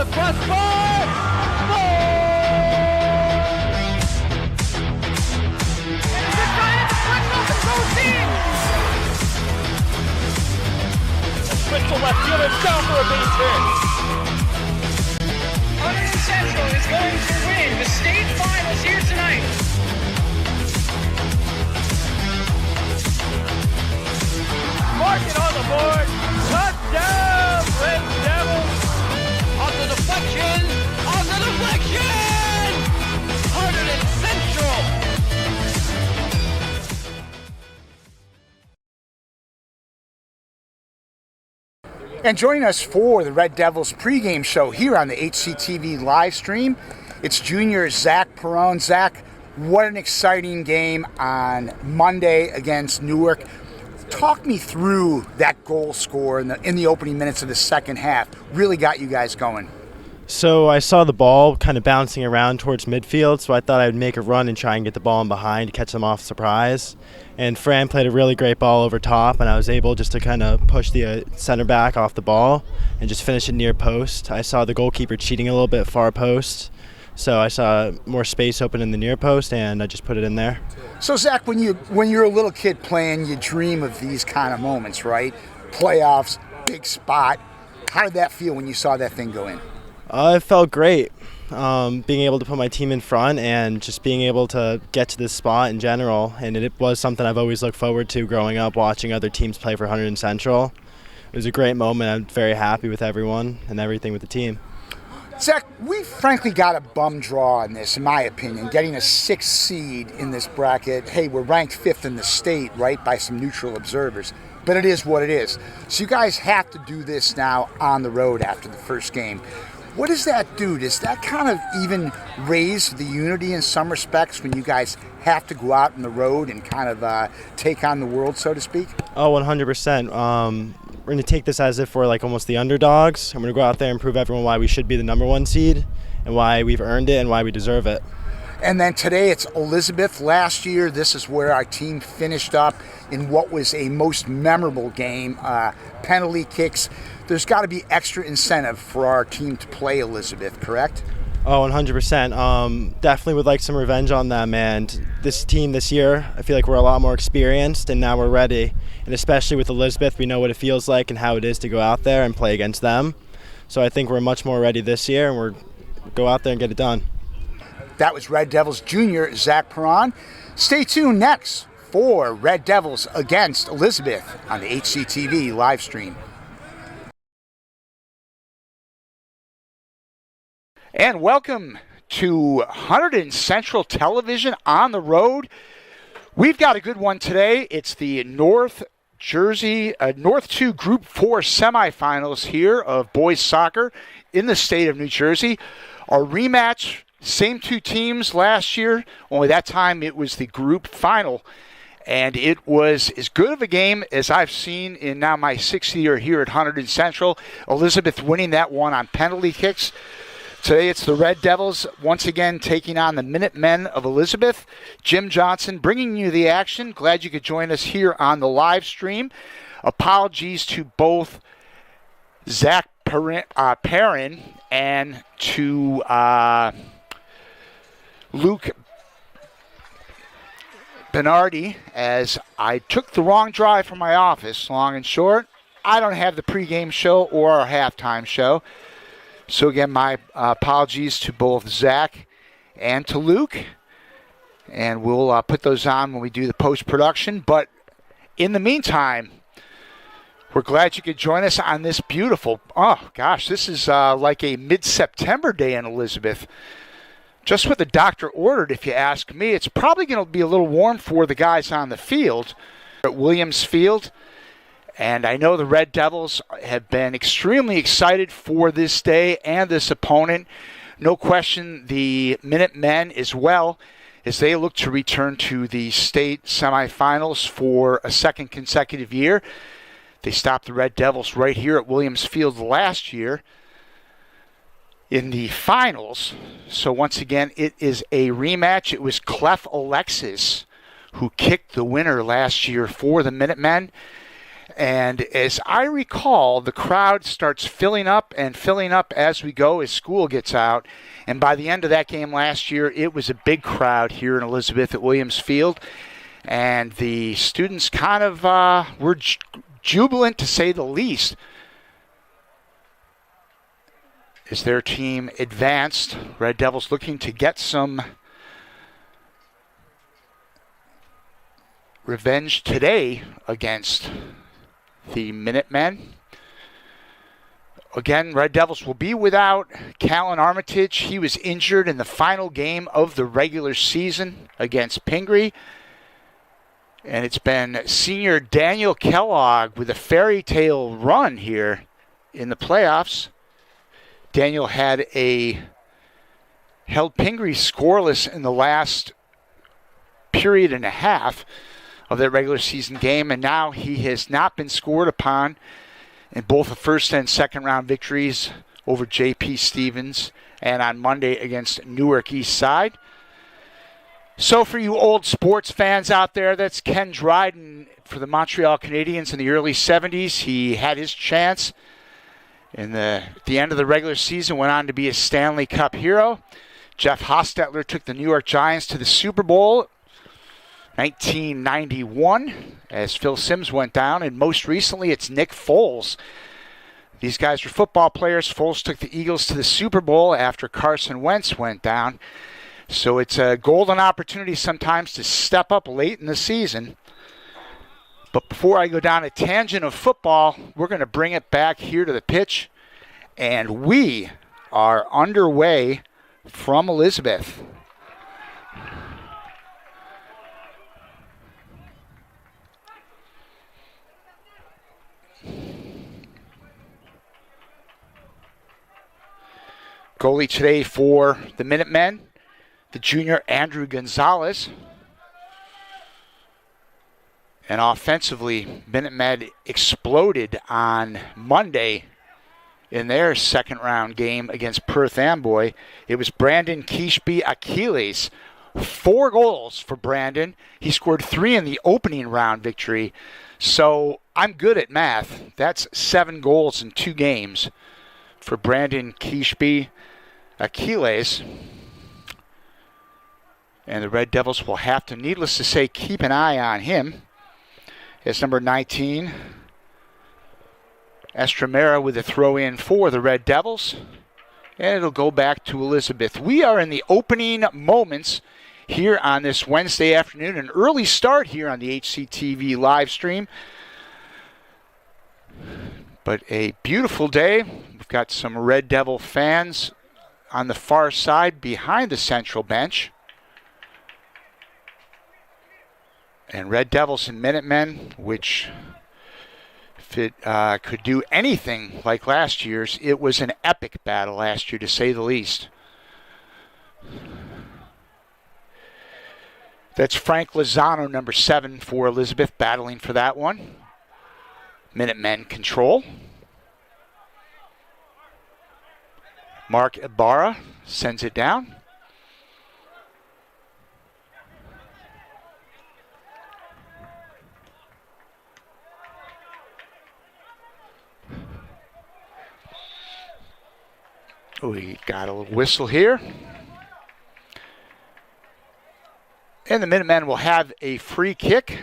the crossbar. Goal! And the Giants flips off the proceed. Switch to left field and down for a base hit. Hunterdon Central is going to win the state finals here tonight. Mark it on the board. Touchdown, Red Devils. On the deflection. On the deflection. Hunterdon Central. And joining us for the Red Devils pregame show here on the HCTV live stream, it's junior Zach Perron. Zach, what an exciting game on Monday against Newark. Talk me through that goal score in the opening minutes of the second half. Really got you guys going. So I saw the ball kind of bouncing around towards midfield, so I thought I would make a run and try and get the ball in behind to catch them off surprise. And Fran played a really great ball over top, and I was able just to kind of push the center back off the ball and just finish it near post. I saw the goalkeeper cheating a little bit far post, so I saw more space open in the near post, and I just put it in there. So Zach, when you're a little kid playing, you dream of these kind of moments, right? Playoffs, big spot. How did that feel when you saw that thing go in? It felt great, being able to put my team in front and just being able to get to this spot in general. And it was something I've always looked forward to growing up, watching other teams play for Hunterdon Central. It was a great moment. I'm very happy with everyone and everything with the team. Zach, we frankly got a bum draw in this, in my opinion, getting a 6th seed in this bracket. Hey, we're ranked 5th in the state, right, by some neutral observers. But it is what it is. So you guys have to do this now on the road after the first game. What does that do? Does that kind of even raise the unity in some respects when you guys have to go out on the road and kind of take on the world, so to speak? Oh, 100%. We're going to take this as if we're like almost the underdogs. I'm going to go out there and prove everyone why we should be the #1 seed and why we've earned it and why we deserve it. And then today it's Elizabeth. Last year, this is where our team finished up in what was a most memorable game, penalty kicks. There's got to be extra incentive for our team to play Elizabeth, correct? Oh, 100%. Definitely would like some revenge on them. And this team this year, I feel like we're a lot more experienced, and now we're ready. And especially with Elizabeth, we know what it feels like and how it is to go out there and play against them. So I think we're much more ready this year, and we're go out there and get it done. That was Red Devils junior Zach Perron. Stay tuned next for Red Devils against Elizabeth on the HCTV live stream. And welcome to Hunterdon Central Television on the road. We've got a good one today. It's the North 2 Group 4 semifinals here of boys soccer in the state of New Jersey. Our rematch, same two teams last year, only that time it was the group final. And it was as good of a game as I've seen in now my 6th year here at Hunterdon Central. Elizabeth winning that one on penalty kicks. Today it's the Red Devils once again taking on the Minutemen of Elizabeth. Jim Johnson bringing you the action. Glad you could join us here on the live stream. Apologies to both Zach Perrin and to Luke Bernardi, as I took the wrong drive from my office. Long and short, I don't have the pregame show or our halftime show. So again, my apologies to both Zach and to Luke. And we'll put those on when we do the post-production. But in the meantime, we're glad you could join us on this beautiful, oh gosh, this is like a mid-September day in Elizabeth. Just what the doctor ordered, if you ask me. It's probably going to be a little warm for the guys on the field at Williams Field. And I know the Red Devils have been extremely excited for this day and this opponent. No question the Minutemen as well, as they look to return to the state semifinals for a second consecutive year. They stopped the Red Devils right here at Williams Field last year in the finals. So once again, it is a rematch. It was Clef Alexis who kicked the winner last year for the Minutemen. And as I recall, the crowd starts filling up and filling up as we go, as school gets out. And by the end of that game last year, it was a big crowd here in Elizabeth at Williams Field. And the students kind of were jubilant, to say the least, as their team advanced. Red Devils looking to get some revenge today against the Minutemen. Again, Red Devils will be without Callan Armitage. He was injured in the final game of the regular season against Pingree. And it's been senior Daniel Kellogg with a fairy tale run here in the playoffs. Daniel held Pingree scoreless in the last period and a half of their regular season game, and now he has not been scored upon in both the first and second round victories over J.P. Stevens and on Monday against Newark East Side. So for you old sports fans out there, that's Ken Dryden for the Montreal Canadiens in the early 70s. He had his chance at the end of the regular season, went on to be a Stanley Cup hero. Jeff Hostetler took the New York Giants to the Super Bowl 1991 as Phil Simms went down, and most recently it's Nick Foles. These guys were football players. Foles took the Eagles to the Super Bowl after Carson Wentz went down. So it's a golden opportunity sometimes to step up late in the season. But before I go down a tangent of football, we're going to bring it back here to the pitch, and we are underway from Elizabeth. Goalie today for the Minutemen, the junior Andrew Gonzalez. And offensively, Minutemen exploded on Monday in their second round game against Perth Amboy. It was Brandon Kishby Achilles. 4 goals for Brandon. He scored 3 in the opening round victory. So I'm good at math. That's 7 goals in 2 games for Brandon Kishby Achilles. And the Red Devils will have to, needless to say, keep an eye on him. It's number 19, Estremera, with a throw-in for the Red Devils. And it'll go back to Elizabeth. We are in the opening moments here on this Wednesday afternoon. An early start here on the HCTV live stream. But a beautiful day. We've got some Red Devil fans on the far side behind the central bench. And Red Devils and Minutemen, which if it could do anything like last year's, it was an epic battle last year, to say the least. That's Frank Lozano, number 7 for Elizabeth, battling for that one. Minutemen control. Mark Ibarra sends it down. We got a little whistle here. And the Minutemen will have a free kick.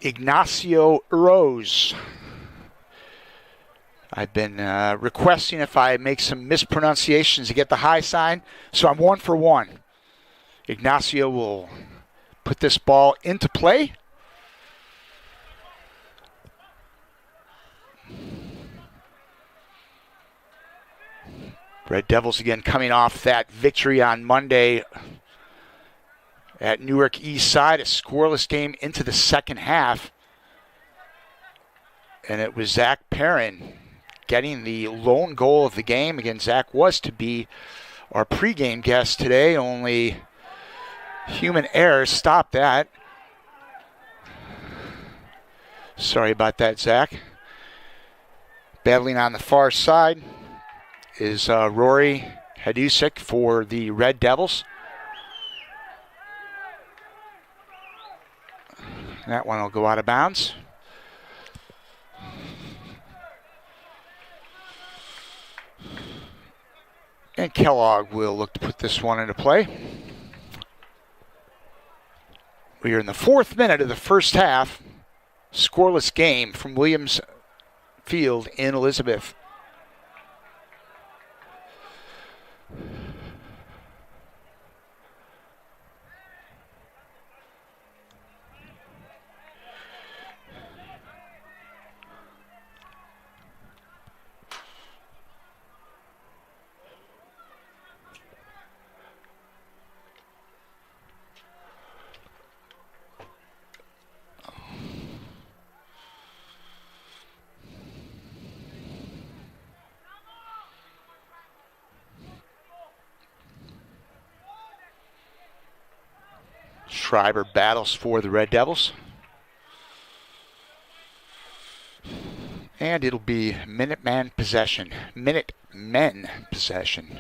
Ignacio Rose. I've been requesting if I make some mispronunciations to get the high sign, so I'm 1 for 1. Ignacio will put this ball into play. Red Devils again coming off that victory on Monday at Newark East Side, a scoreless game into the second half. And it was Zach Perrin getting the lone goal of the game. Again, Zach was to be our pregame guest today, only human error stopped that. Sorry about that, Zach. Battling on the far side is Rory Hadusik for the Red Devils. That one will go out of bounds. And Kellogg will look to put this one into play. We are in the 4th minute of the first half. Scoreless game from Williams Field in Elizabeth. Schreiber battles for the Red Devils. And it'll be Minutemen possession. Minutemen possession.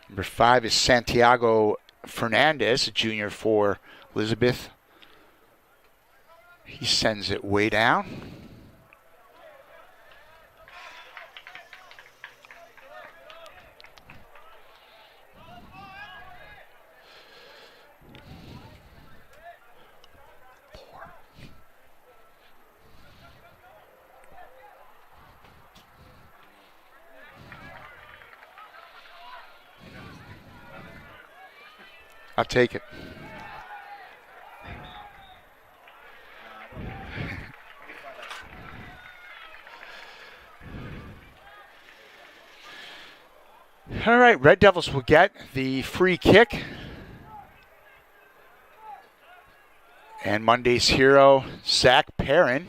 Number 5 is Santiago Fernandez, a junior for Elizabeth. He sends it way down. I'll take it. All right, Red Devils will get the free kick. And Monday's hero, Zach Perrin,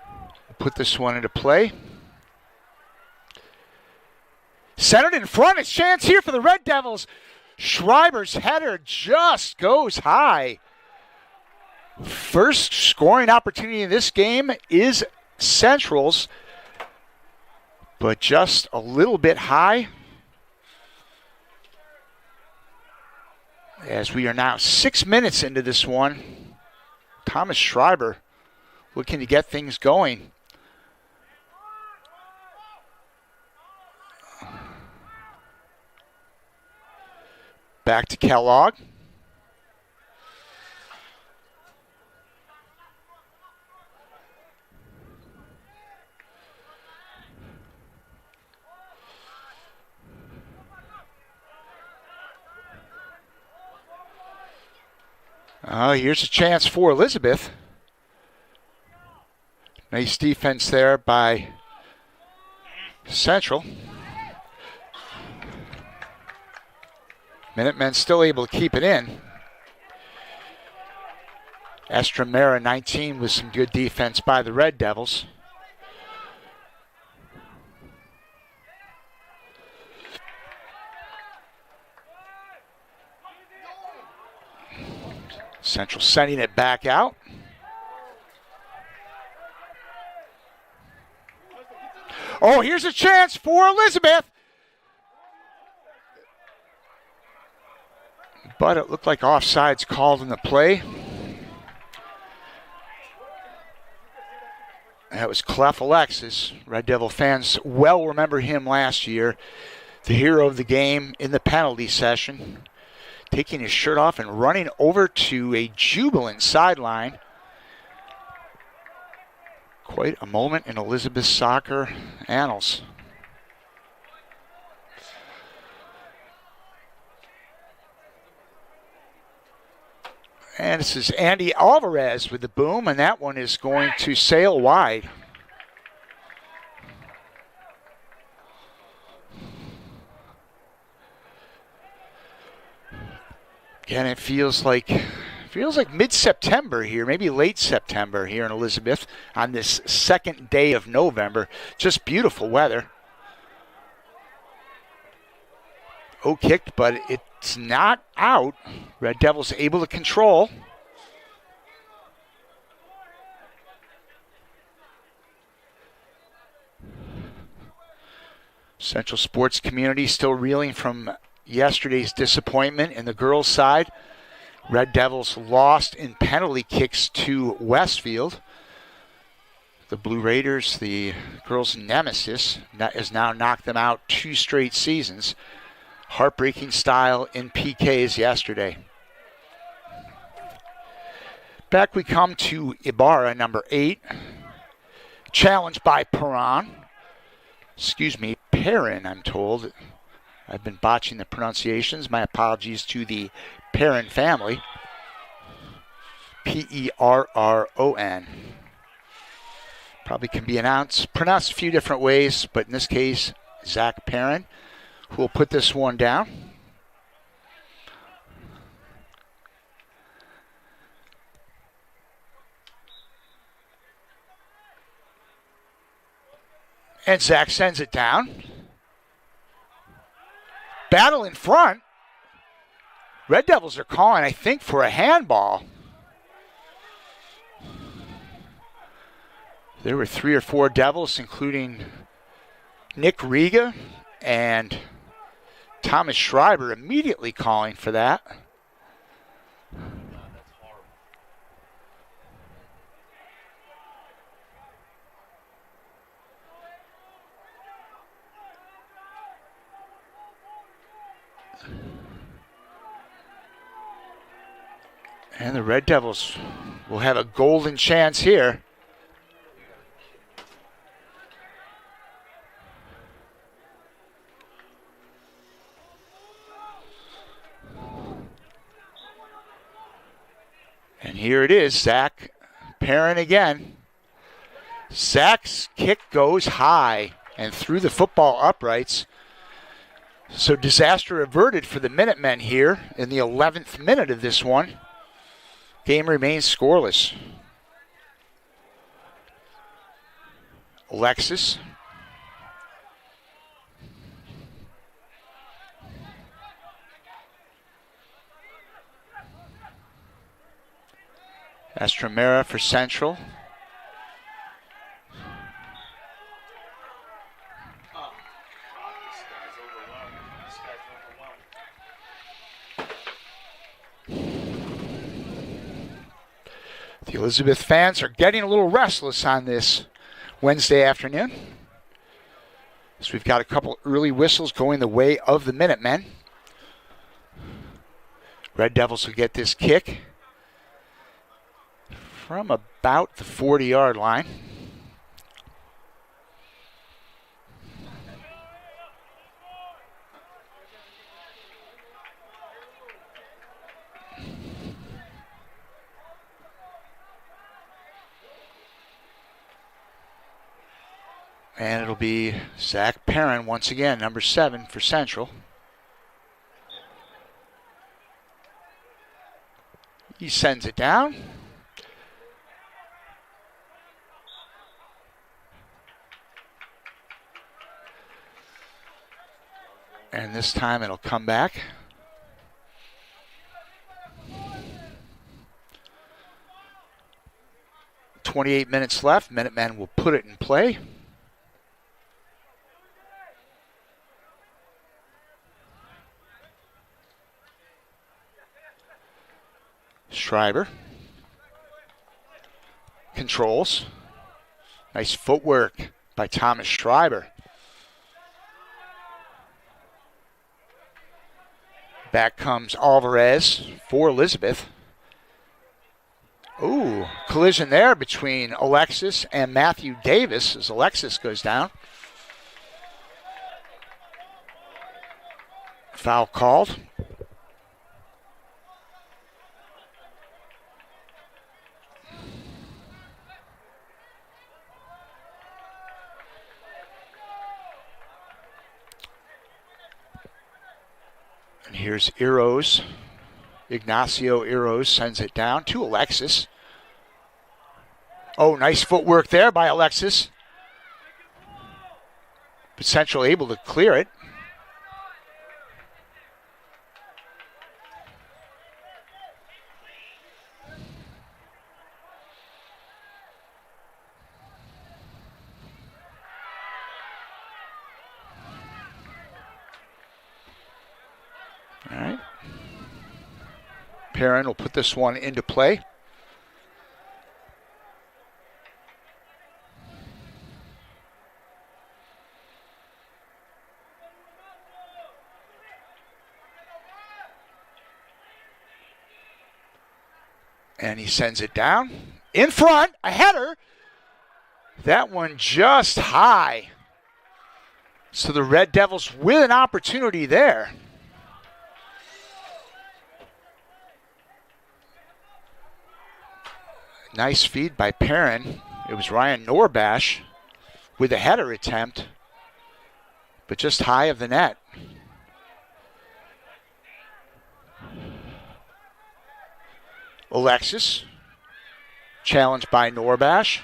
will put this one into play. Centered in front, it's chance here for the Red Devils. Schreiber's header just goes high. First scoring opportunity in this game is Central's, but just a little bit high. As we are now 6 minutes into this one, Thomas Schreiber looking to get things going. Back to Kellogg. Here's a chance for Elizabeth. Nice defense there by Central. Minutemen still able to keep it in. Estramera 19 with some good defense by the Red Devils. Central sending it back out. Oh, here's a chance for Elizabeth. But it looked like offside's called in the play. That was Clef Alexis. Red Devil fans well remember him last year. The hero of the game in the penalty session. Taking his shirt off and running over to a jubilant sideline. Quite a moment in Elizabeth soccer annals. And this is Andy Alvarez with the boom, and that one is going to sail wide. Again, it feels like mid-September here, maybe late September here in Elizabeth on this second day of November. Just beautiful weather. Oh, kicked, but it's not out. Red Devils able to control. Central sports community still reeling from yesterday's disappointment in the girls' side. Red Devils lost in penalty kicks to Westfield. The Blue Raiders, the girls' nemesis, has now knocked them out 2 straight seasons. Heartbreaking style in PKs yesterday. Back we come to Ibarra, number 8. Challenged by Perrin, I'm told. I've been botching the pronunciations. My apologies to the Perrin family. Perron. Probably can be pronounced a few different ways, but in this case, Zach Perrin, who will put this one down. And Zach sends it down. Battle in front. Red Devils are calling, I think, for a handball. There were 3 or 4 Devils, including Nick Riga and Thomas Schreiber, immediately calling for that. And the Red Devils will have a golden chance here. And here it is, Zach Perrin again. Zach's kick goes high and through the football uprights. So disaster averted for the Minutemen here in the 11th minute of this one. Game remains scoreless. Alexis. Estremera for Central. The Elizabeth fans are getting a little restless on this Wednesday afternoon. So we've got a couple early whistles going the way of the Minutemen. Red Devils will get this kick from about the 40-yard line. And it'll be Zach Perrin once again, number 7 for Central. He sends it down. And this time it'll come back. .28 minutes left. Minutemen will put it in play. Schreiber controls. Nice footwork by Thomas Schreiber. Back comes Alvarez for Elizabeth. Ooh, collision there between Alexis and Matthew Davis as Alexis goes down. Foul called. And here's Eros. Ignacio Eros sends it down to Alexis. Oh, nice footwork there by Alexis. But Central able to clear it. All right. Perrin will put this one into play. And he sends it down. In front, a header. That one just high. So the Red Devils with an opportunity there. Nice feed by Perrin. It was Ryan Norbash with a header attempt, but just high of the net. Alexis, challenged by Norbash.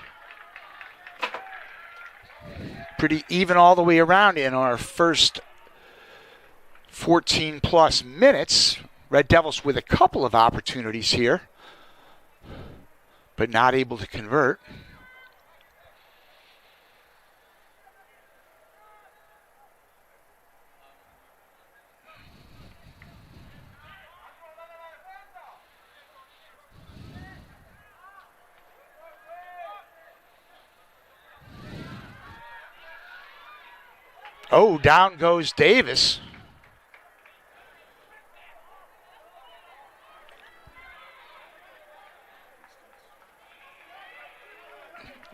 Pretty even all the way around in our first 14 plus minutes. Red Devils with a couple of opportunities here, but not able to convert. Oh, down goes Davis.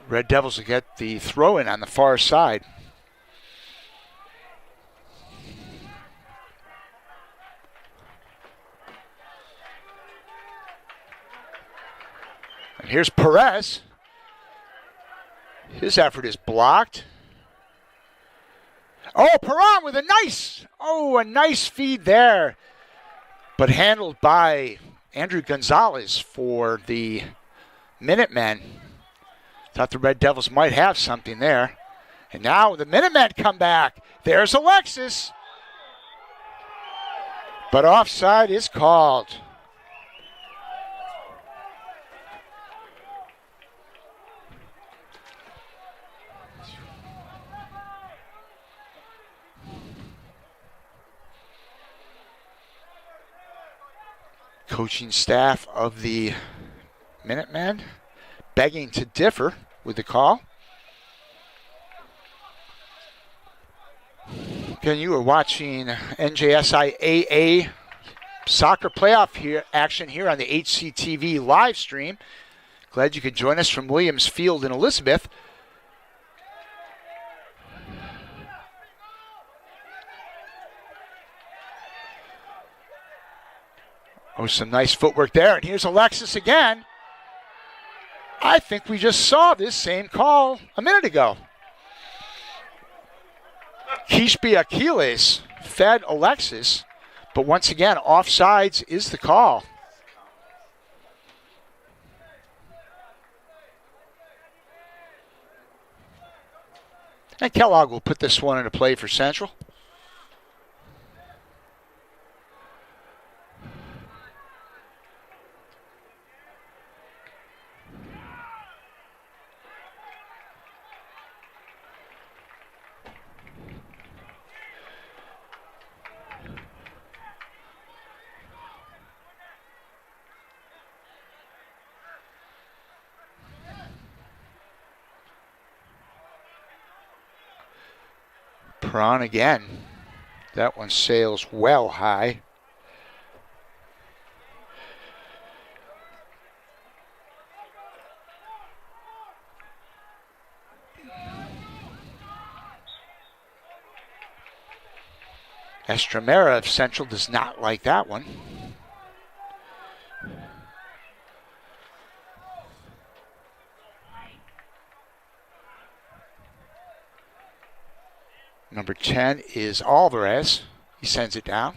Red Devils will get the throw in on the far side. And here's Perez. His effort is blocked. Oh, Perron with a nice feed there. But handled by Andrew Gonzalez for the Minutemen. Thought the Red Devils might have something there. And now the Minutemen come back. There's Alexis. But offside is called. Coaching staff of the Minutemen begging to differ with the call. Again, you are watching NJSI AA soccer playoff action here on the HCTV live stream. Glad you could join us from Williams Field in Elizabeth. Oh, some nice footwork there. And here's Alexis again. I think we just saw this same call a minute ago. Kishbi Aquiles fed Alexis, but once again, offsides is the call. And Kellogg will put this one into play for Central. Perron again. That one sails well high. Estremera of Central does not like that one. Number 10 is Alvarez. He sends it down.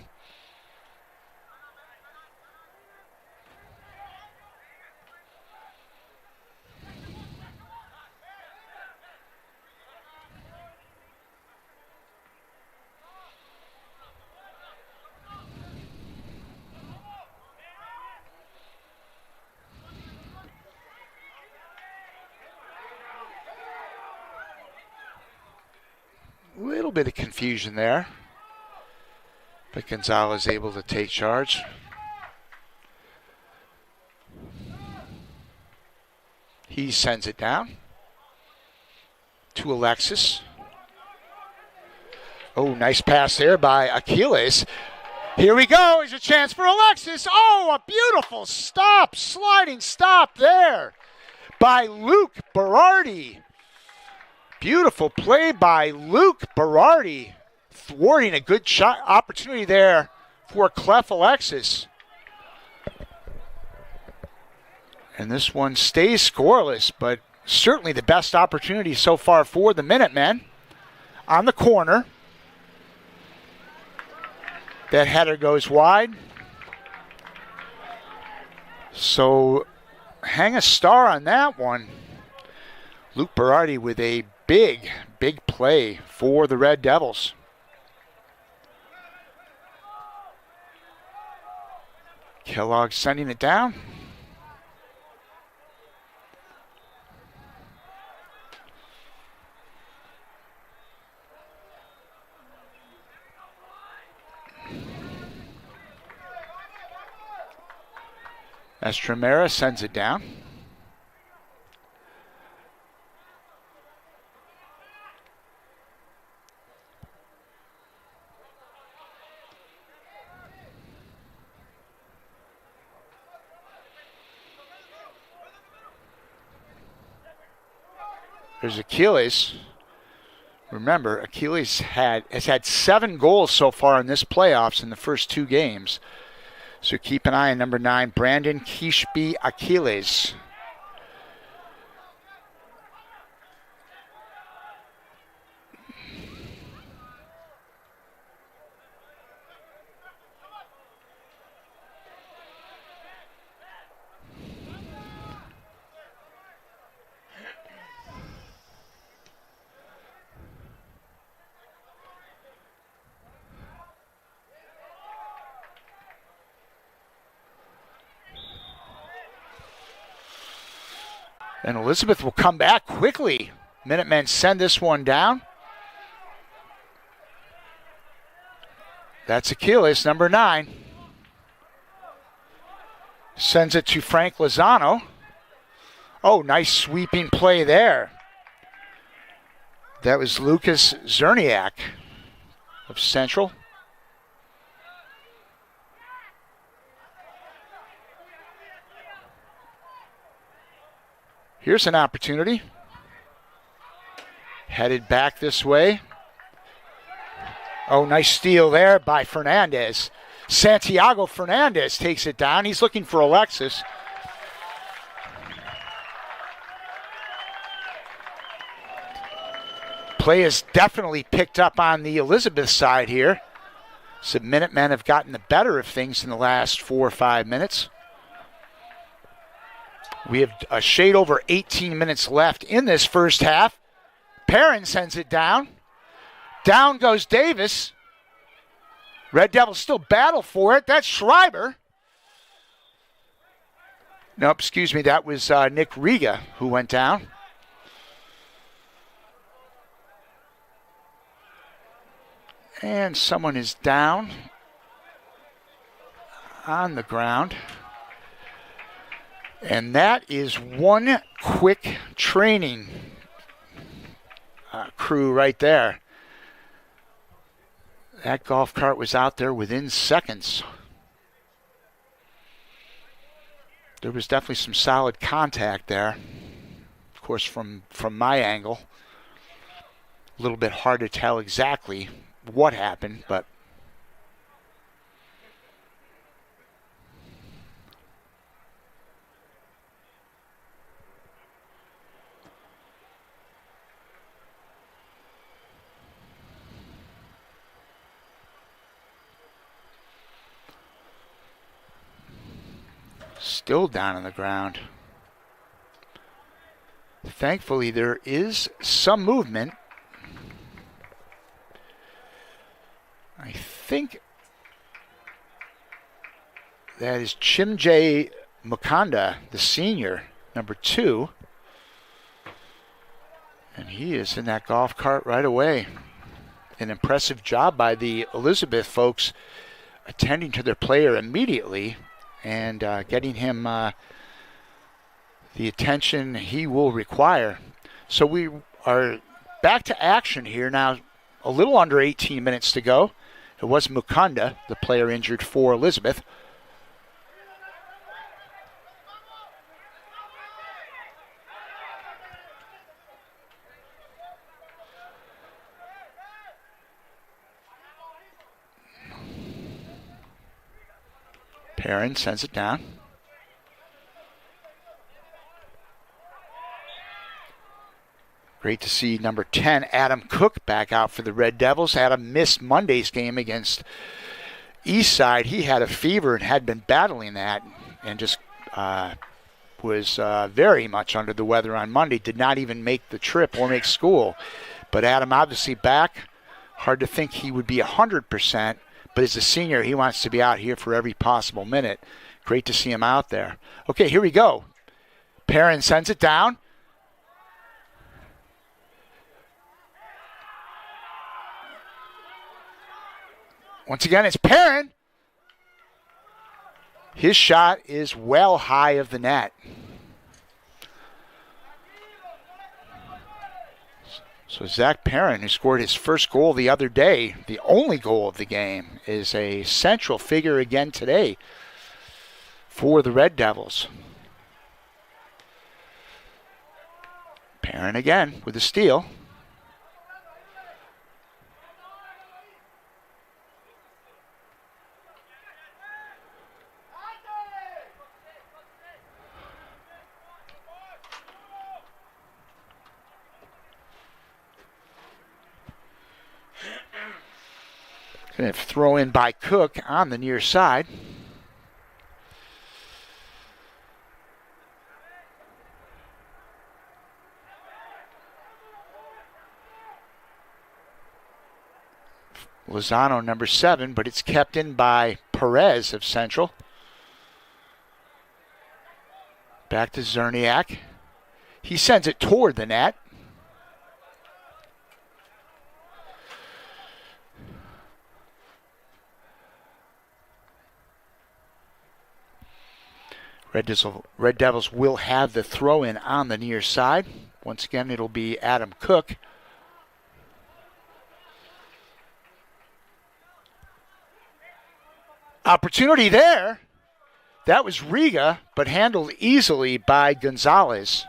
Little bit of confusion there. But Gonzalez able to take charge. He sends it down to Alexis. Oh, nice pass there by Achilles. Here we go. Here's a chance for Alexis. Oh, a beautiful stop, sliding stop there by Luke Berardi. Beautiful play by Luke Berardi, thwarting a good shot opportunity there for Clef Alexis. And this one stays scoreless, but certainly the best opportunity so far for the Minutemen. On the corner. That header goes wide. So hang a star on that one. Luke Berardi with a big play for the Red Devils. Kellogg sending it down. Estremera sends it down. There's Achilles. Remember, Achilles has had 7 goals so far in this playoffs in the first 2 games. So keep an eye on number 9, Brandon Kishby Achilles. And Elizabeth will come back quickly. Minutemen send this one down. That's Achilles, number 9. Sends it to Frank Lozano. Oh, nice sweeping play there. That was Lucas Zerniak of Central. Here's an opportunity. Headed back this way. Oh, nice steal there by Fernandez. Santiago Fernandez takes it down. He's looking for Alexis. Play is definitely picked up on the Elizabeth side here. So Minutemen have gotten the better of things in the last 4 or 5 minutes. We have a shade over 18 minutes left in this first half. Perrin sends it down. Down goes Davis. Red Devils still battle for it. That's Schreiber. Nope, excuse me. That was Nick Riga who went down. And someone is down on the ground. And that is one quick training crew right there. That golf cart was out there within seconds. There was definitely some solid contact there. Of course, from my angle, a little bit hard to tell exactly what happened, but still down on the ground. Thankfully, there is some movement. I think that is Chimjay Mukanda, the senior, number 2. And he is in that golf cart right away. an impressive job by the Elizabeth folks attending to their player immediately and getting him the attention he will require. So we are back to action here now, a little under 18 minutes to go. It was Mukunda, the player injured for Elizabeth. Perrin sends it down. Great to see number 10, Adam Cook, back out for the Red Devils. Adam missed Monday's game against Eastside. He had a fever and had been battling that and just was very much under the weather on Monday. Did not even make the trip or make school. But Adam obviously back. Hard to think he would be 100%, but as a senior, he wants to be out here for every possible minute. Great to see him out there. Okay, here we go. Perrin sends it down. Once again, it's Perrin. His shot is well high of the net. So Zach Perrin, who scored his first goal the other day, the only goal of the game, is a central figure again today for the Red Devils. Perrin again with a steal. Going to throw in by Cook on the near side. Lozano, number 7, but it's kept in by Perez of Central. Back to Zerniak. He sends it toward the net. Red Devils will have the throw-in on the near side. Once again, it'll be Adam Cook. Opportunity there. That was Riga, but handled easily by Gonzalez.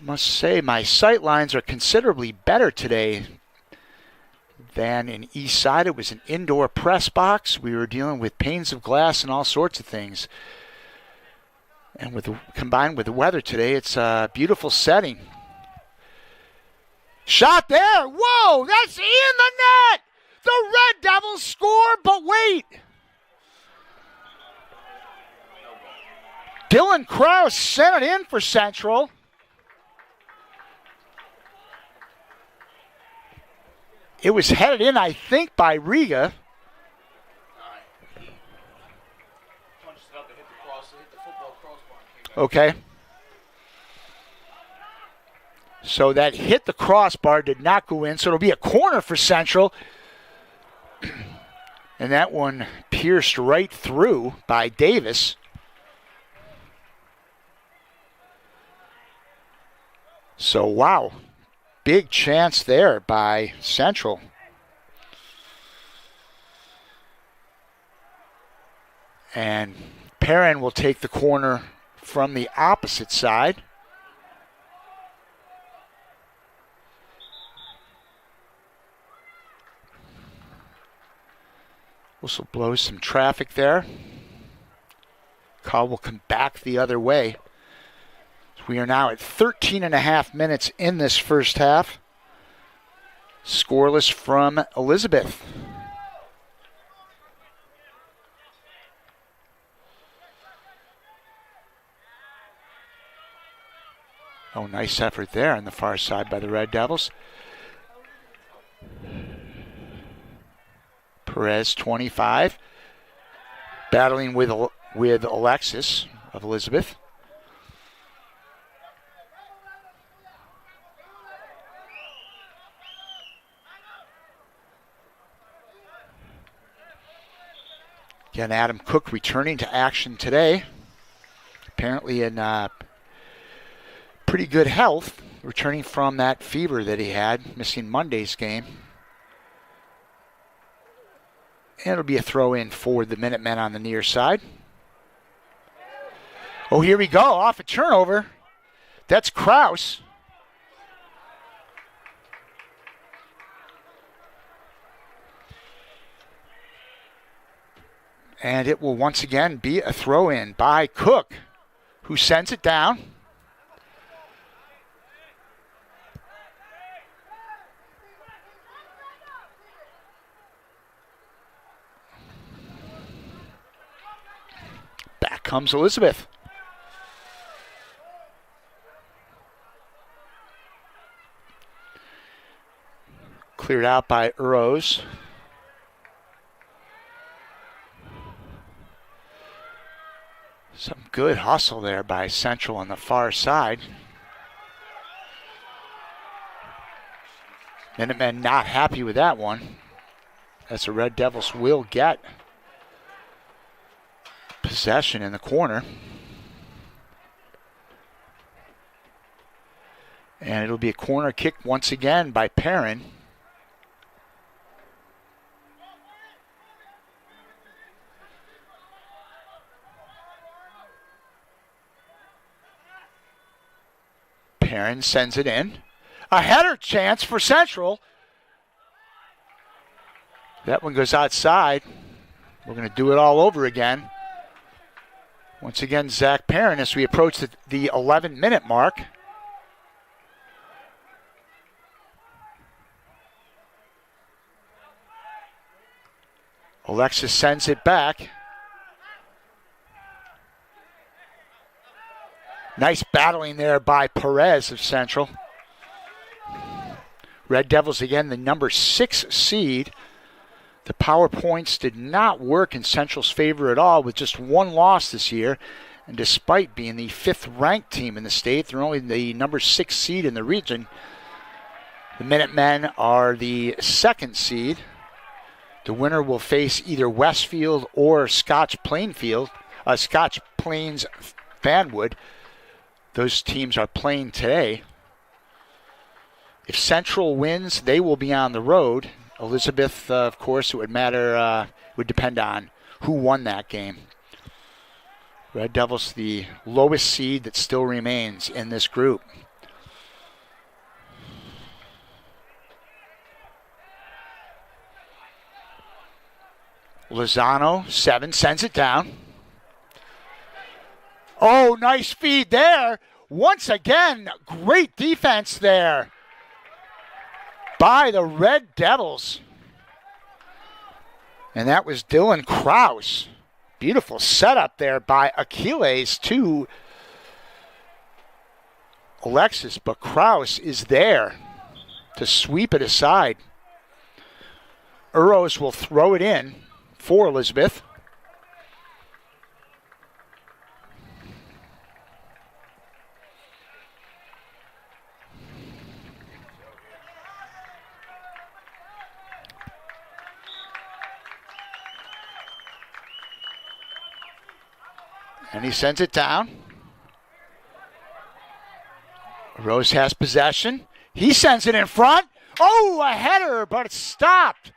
Must say my sight lines are considerably better today than in East Side. It was an indoor press box. We were dealing with panes of glass and all sorts of things. And combined with the weather today, it's a beautiful setting. Shot there. Whoa, that's in the net. The Red Devils score, but wait. Dylan Krause sent it in for Central. It was headed in, I think, by Riga. Okay. So that hit the crossbar, did not go in. So it'll be a corner for Central. And that one pierced right through by Davis. So, wow. Big chance there by Central. And Perrin will take the corner from the opposite side. Whistle blows some traffic there. Call will come back the other way. We are now at 13 and a half minutes in this first half. Scoreless from Elizabeth. Oh, nice effort there on the far side by the Red Devils. Perez, 25. Battling with Alexis of Elizabeth. Again, Adam Cook returning to action today. Apparently in pretty good health, returning from that fever that he had, missing Monday's game. And it'll be a throw in for the Minutemen on the near side. Oh, here we go, off a turnover. That's Kraus. And it will once again be a throw in by Cook, who sends it down. Back comes Elizabeth. Cleared out by Urose. Some good hustle there by Central on the far side. Minutemen not happy with that one, as the Red Devils will get possession in the corner. And it'll be a corner kick once again by Perrin. Perrin sends it in. A header chance for Central. That one goes outside. We're going to do it all over again. Once again, Zach Perrin as we approach the 11-minute mark. Alexis sends it back. Nice battling there by Perez of Central. Red Devils again, the number 6 seed. The power points did not work in Central's favor at all, with just one loss this year. And despite being the 5th ranked team in the state, they're only the number 6 seed in the region. The Minutemen are the 2nd seed. The winner will face either Westfield or Scotch Plains Fanwood. Those teams are playing today. If Central wins, they will be on the road. Elizabeth, of course, it would matter, would depend on who won that game. Red Devils, the lowest seed that still remains in this group. Lozano, 7, sends it down. Oh, nice feed there. Once again, great defense there by the Red Devils. And that was Dylan Kraus. Beautiful setup there by Achilles to Alexis, but Kraus is there to sweep it aside. Urose will throw it in for Elizabeth. And he sends it down. Rose has possession. He sends it in front. Oh, a header, but it's stopped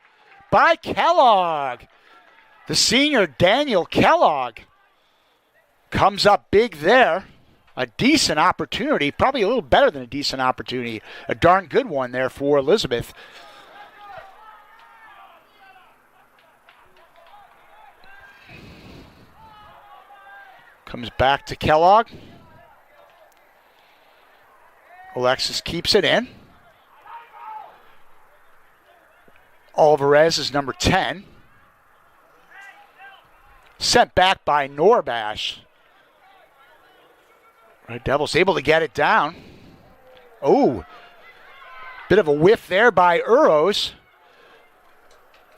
by Kellogg. The senior Daniel Kellogg comes up big there. A decent opportunity, probably a little better than a decent opportunity. A darn good one there for Elizabeth. Comes back to Kellogg. Alexis keeps it in. Alvarez is number 10. Sent back by Norbash. Red Devils able to get it down. Oh, bit of a whiff there by Urose.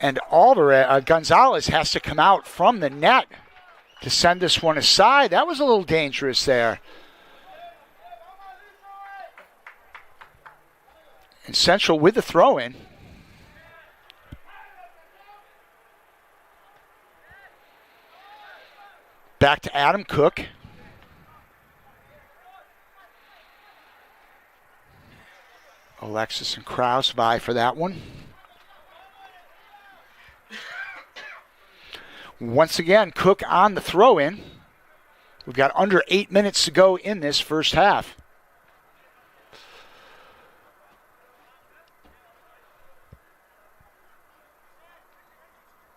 And Gonzalez has to come out from the net to send this one aside. That was a little dangerous there. And Central with the throw-in. Back to Adam Cook. Alexis and Kraus vie for that one. Once again, Cook on the throw-in. We've got under 8 minutes to go in this first half.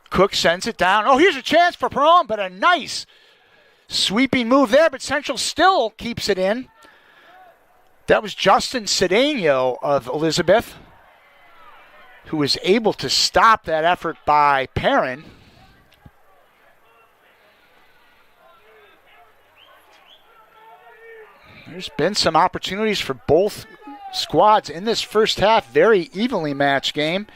Cook sends it down. Oh, here's a chance for Perron, but a nice sweeping move there, but Central still keeps it in. That was Justin Cedeno of Elizabeth, who was able to stop that effort by Perrin. There's been some opportunities for both squads in this first half. Very evenly matched game.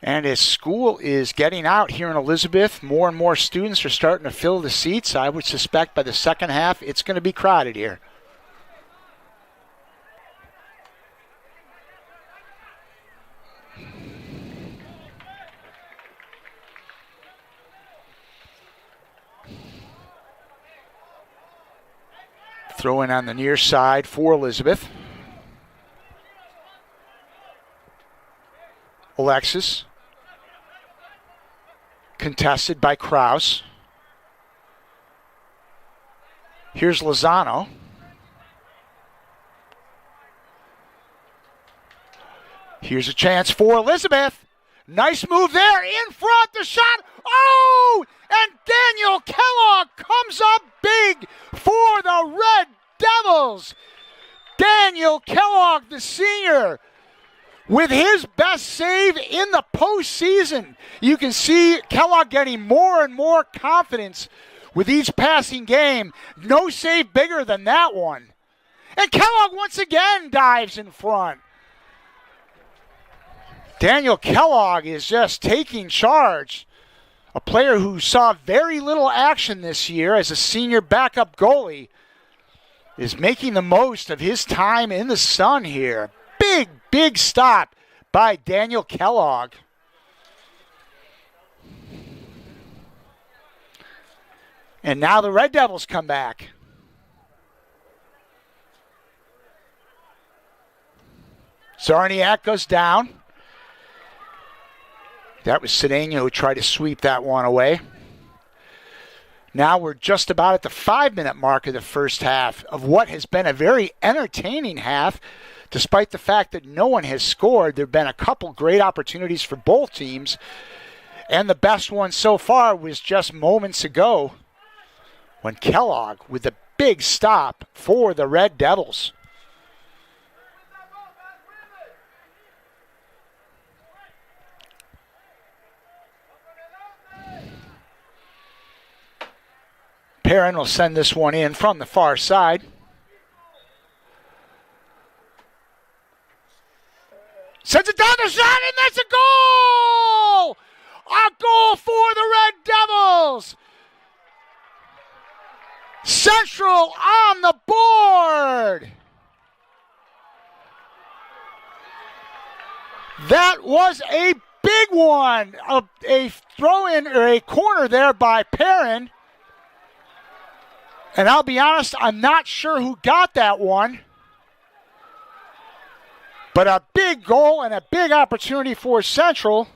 And as school is getting out here in Elizabeth, more and more students are starting to fill the seats. I would suspect by the second half, it's going to be crowded here. Throw in on the near side for Elizabeth. Alexis. Contested by Kraus. Here's Lozano. Here's a chance for Elizabeth. Nice move there in front. The shot. Oh! And Daniel Kellogg comes up big for the Red Devils. Daniel Kellogg, the senior, with his best save in the postseason. You can see Kellogg getting more and more confidence with each passing game. No save bigger than that one. And Kellogg once again dives in front. Daniel Kellogg is just taking charge. A player who saw very little action this year as a senior backup goalie is making the most of his time in the sun here. Big stop by Daniel Kellogg. And now the Red Devils come back. Zarniak goes down. That was Cedeno who tried to sweep that one away. Now we're just about at the 5-minute mark of the first half of what has been a very entertaining half. Despite the fact that no one has scored, there have been a couple great opportunities for both teams. And the best one so far was just moments ago when Kellogg with a big stop for the Red Devils. Perrin will send this one in from the far side. Sends it down the shot, and that's a goal! A goal for the Red Devils! Central on the board! That was a big one. A throw-in or a corner there by Perrin. And I'll be honest, I'm not sure who got that one. But a big goal and a big opportunity for Central.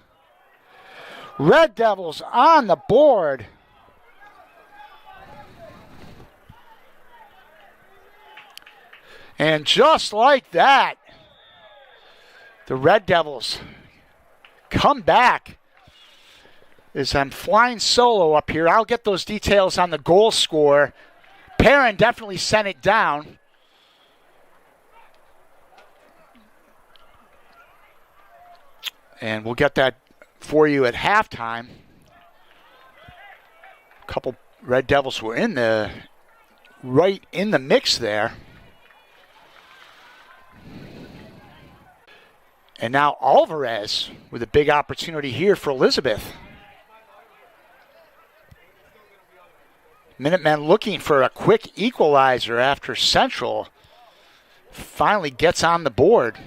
Red Devils on the board. And just like that, the Red Devils come back. As I'm flying solo up here, I'll get those details on the goal score. Perrin definitely sent it down. And we'll get that for you at halftime. A couple Red Devils were right in the mix there. And now Alvarez with a big opportunity here for Elizabeth. Minutemen looking for a quick equalizer after Central finally gets on the board.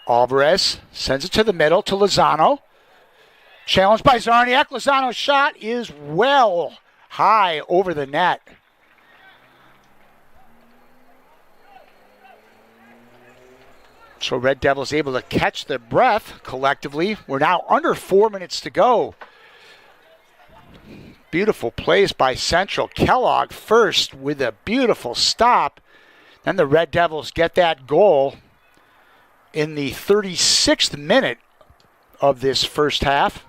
Alvarez sends it to the middle to Lozano. Challenged by Zarniak. Lozano's shot is well high over the net. So Red Devils able to catch their breath collectively. We're now under 4 minutes to go. Beautiful plays by Central. Kellogg first with a beautiful stop. Then the Red Devils get that goal in the 36th minute of this first half.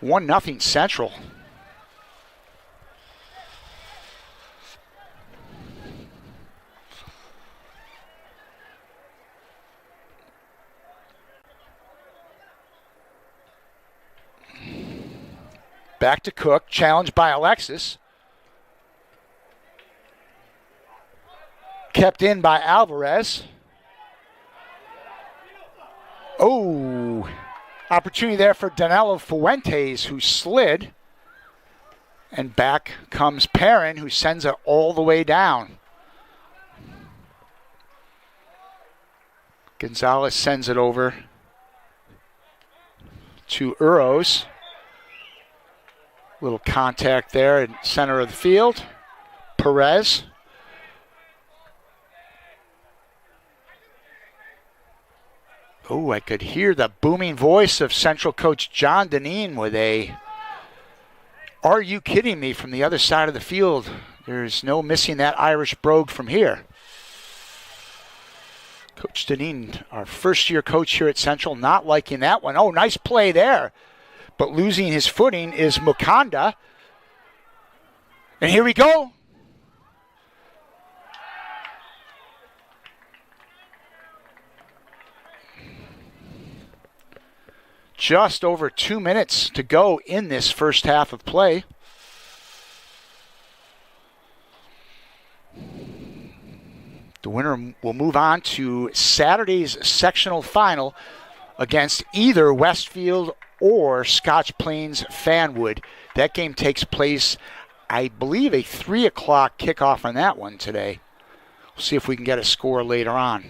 1-0 Central. Back to Cook, challenged by Alexis. Kept in by Alvarez. Oh, opportunity there for Danilo Fuentes, who slid. And back comes Perrin, who sends it all the way down. Gonzalez sends it over to Uros. Little contact there in center of the field. Perez. Oh, I could hear the booming voice of Central coach John Deneen with a "Are you kidding me?" from the other side of the field. There's no missing that Irish brogue from here. Coach Deneen, our first-year coach here at Central, not liking that one. Oh, nice play there. But losing his footing is Mukanda. And here we go. Just over 2 minutes to go in this first half of play. The winner will move on to Saturday's sectional final against either Westfield or Scotch Plains Fanwood. That game takes place, I believe, a 3 o'clock kickoff on that one today. We'll see if we can get a score later on.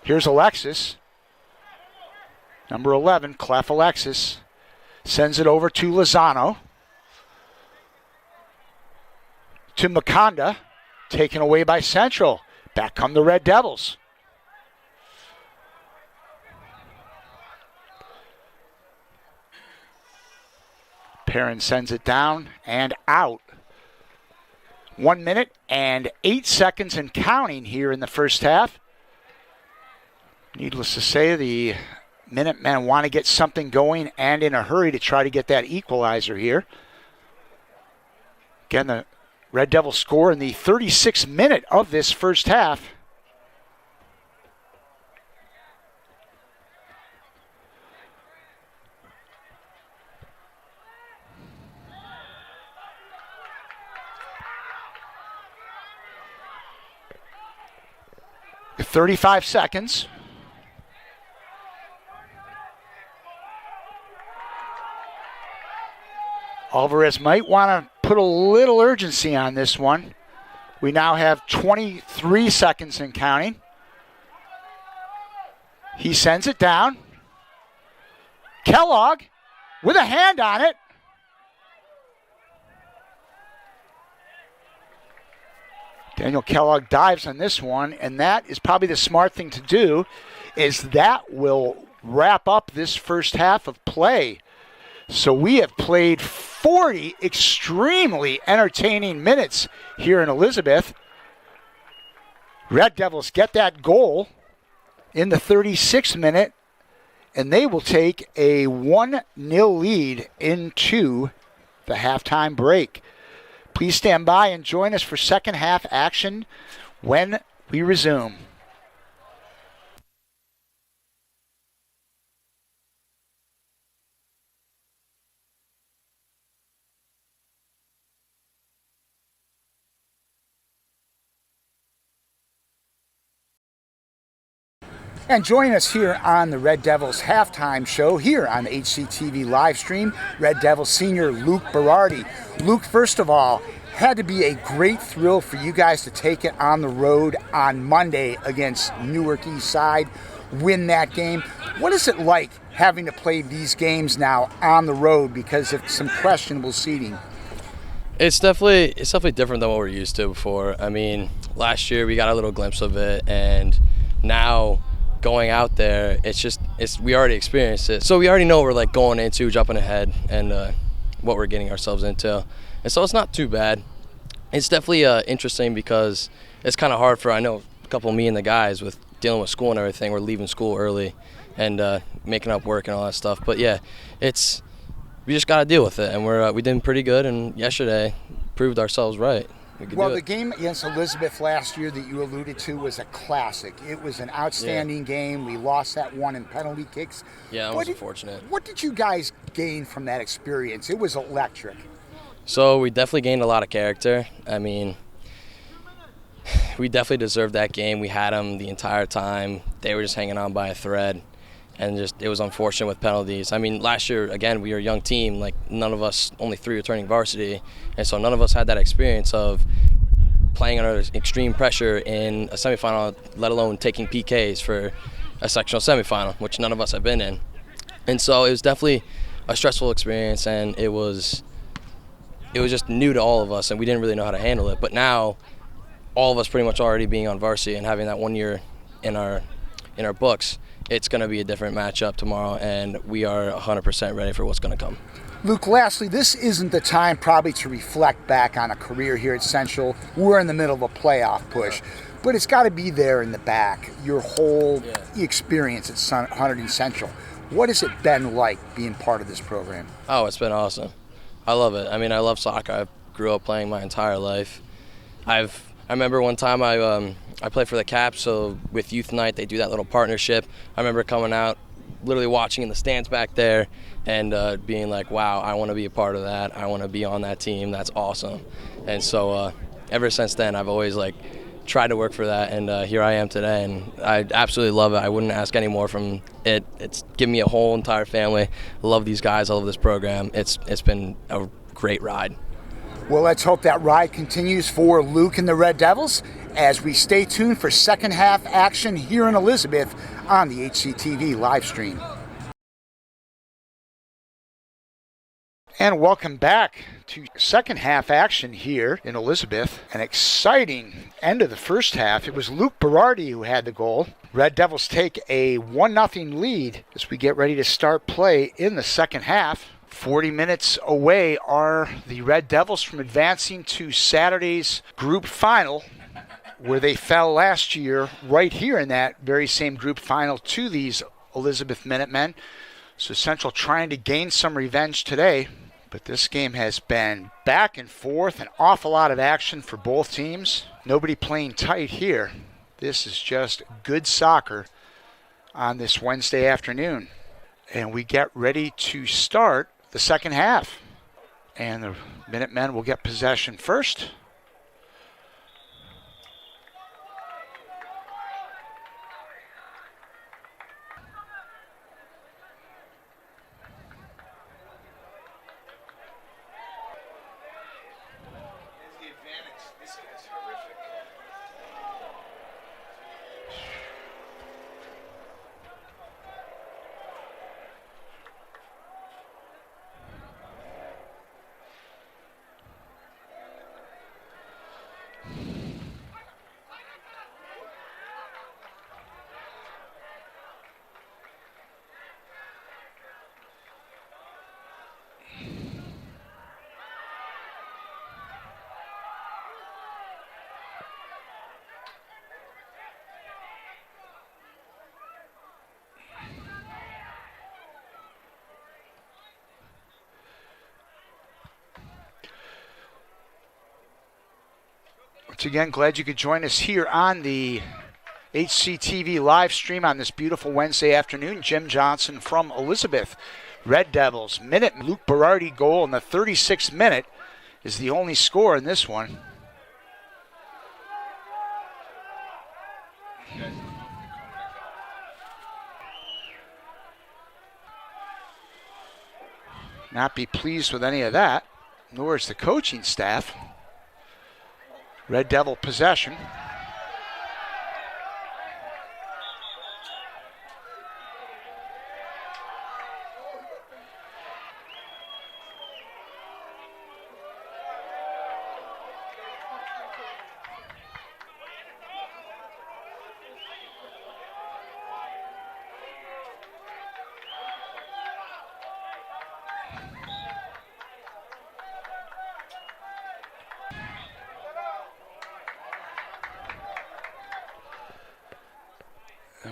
Here's Alexis. Number 11, Clef Alexis. Sends it over to Lozano. To Makanda. Taken away by Central. Back come the Red Devils. Perrin sends it down and out. 1 minute and 8 seconds and counting here in the first half. Needless to say, the Minutemen want to get something going and in a hurry to try to get that equalizer here. Again, the Red Devils score in the 36th minute of this first half. With 35 seconds. Alvarez might want to put a little urgency on this one. We now have 23 seconds and counting. He sends it down. Kellogg with a hand on it. Daniel Kellogg dives on this one, and that is probably the smart thing to do, is that will wrap up this first half of play. So we have played 40 extremely entertaining minutes here in Elizabeth. Red Devils get that goal in the 36th minute, and they will take a 1-0 lead into the halftime break. Please stand by and join us for second half action when we resume. And joining us here on the Red Devils halftime show here on the HCTV live stream, Red Devils senior Luke Berardi. Luke, first of all, had to be a great thrill for you guys to take it on the road on Monday against Newark East Side, win that game. What is it like having to play these games now on the road because of some questionable seating? It's definitely different than what we're used to before. I mean, last year we got a little glimpse of it, and now going out there, we already experienced it, so we already know what we're like going into, jumping ahead, and what we're getting ourselves into, and so it's not too bad. It's definitely interesting because it's kind of hard for, I know, a couple of me and the guys with dealing with school and everything. We're leaving school early and making up work and all that stuff, but yeah, we just got to deal with it, and we did pretty good, and yesterday proved ourselves right. Well, the game against Elizabeth last year that you alluded to was a classic. It was an outstanding game. We lost that one in penalty kicks. Yeah, that was unfortunate. What did you guys gain from that experience? It was electric. So we definitely gained a lot of character. I mean, we definitely deserved that game. We had them the entire time. They were just hanging on by a thread. And it was unfortunate with penalties. I mean, last year, again, we were a young team. Like, none of us, only 3 returning varsity. And so none of us had that experience of playing under extreme pressure in a semifinal, let alone taking PKs for a sectional semifinal, which none of us have been in. And so it was definitely a stressful experience, and it was just new to all of us, and we didn't really know how to handle it. But now, all of us pretty much already being on varsity and having that 1 year in our books, it's going to be a different matchup tomorrow, and we are 100% ready for what's going to come. Luke, lastly, this isn't the time probably to reflect back on a career here at Central. We're in the middle of a playoff push, but it's got to be there in the back, your whole experience at Hunterdon Central. What has it been like being part of this program? Oh, it's been awesome. I love it. I mean, I love soccer. I grew up playing my entire life. I remember one time I played for the Caps, so with youth night they do that little partnership. I remember coming out, literally watching in the stands back there, and being like, wow, I want to be a part of that. I want to be on that team. That's awesome. And so ever since then, I've always tried to work for that, and here I am today, and I absolutely love it. I wouldn't ask any more from it. It's given me a whole entire family. I love these guys. I love this program. It's been a great ride. Well, let's hope that ride continues for Luke and the Red Devils as we stay tuned for second half action here in Elizabeth on the HCTV live stream. And welcome back to second half action here in Elizabeth. An exciting end of the first half. It was Luke Berardi who had the goal. Red Devils take a 1-0 lead as we get ready to start play in the second half. 40 minutes away are the Red Devils from advancing to Saturday's group final, where they fell last year right here in that very same group final to these Elizabeth Minutemen. So Central trying to gain some revenge today, but this game has been back and forth, an awful lot of action for both teams. Nobody playing tight here. This is just good soccer on this Wednesday afternoon. And we get ready to start the second half. And the Minutemen will get possession first. Once again, glad you could join us here on the HCTV live stream on this beautiful Wednesday afternoon. Jim Johnson from Elizabeth. Red Devils minute. Luke Berardi goal in the 36th minute is the only score in this one. not be pleased with any of that, nor is the coaching staff. Red Devil possession.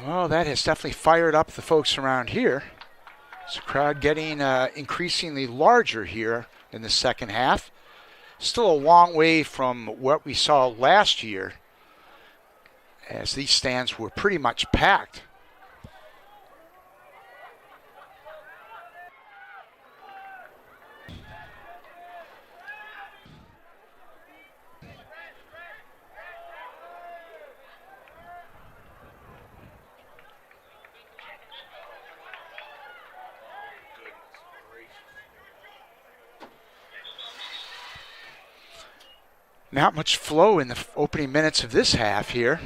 Well, that has definitely fired up the folks around here. It's a crowd getting increasingly larger here in the second half. Still a long way from what we saw last year, as these stands were pretty much packed. Not much flow in the opening minutes of this half here.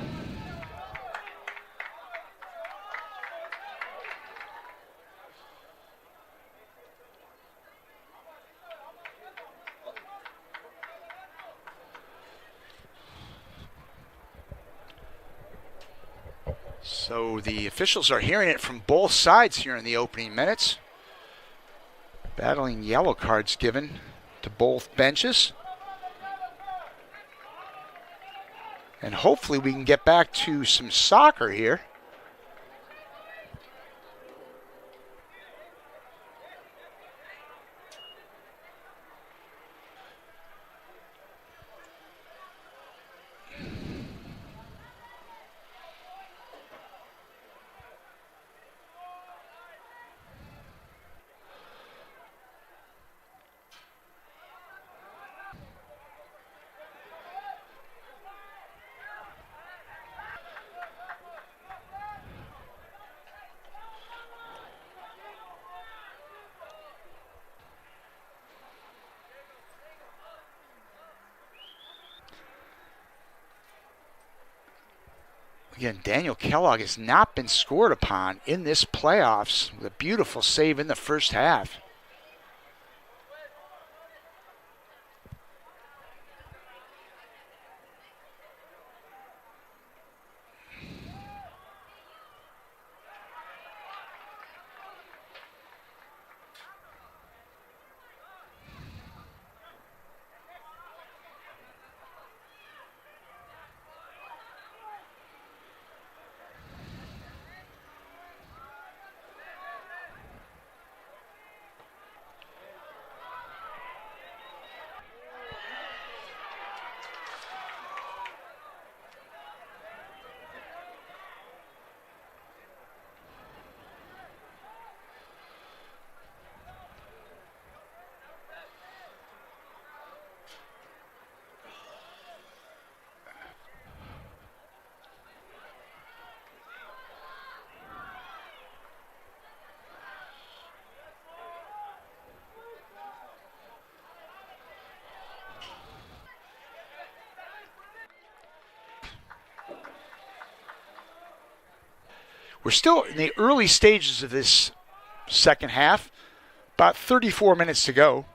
So the officials are hearing it from both sides here in the opening minutes. Battling yellow cards given to both benches. And hopefully we can get back to some soccer here. Again, Daniel Kellogg has not been scored upon in this playoffs with a beautiful save in the first half. We're still in the early stages of this second half. About 34 minutes to go.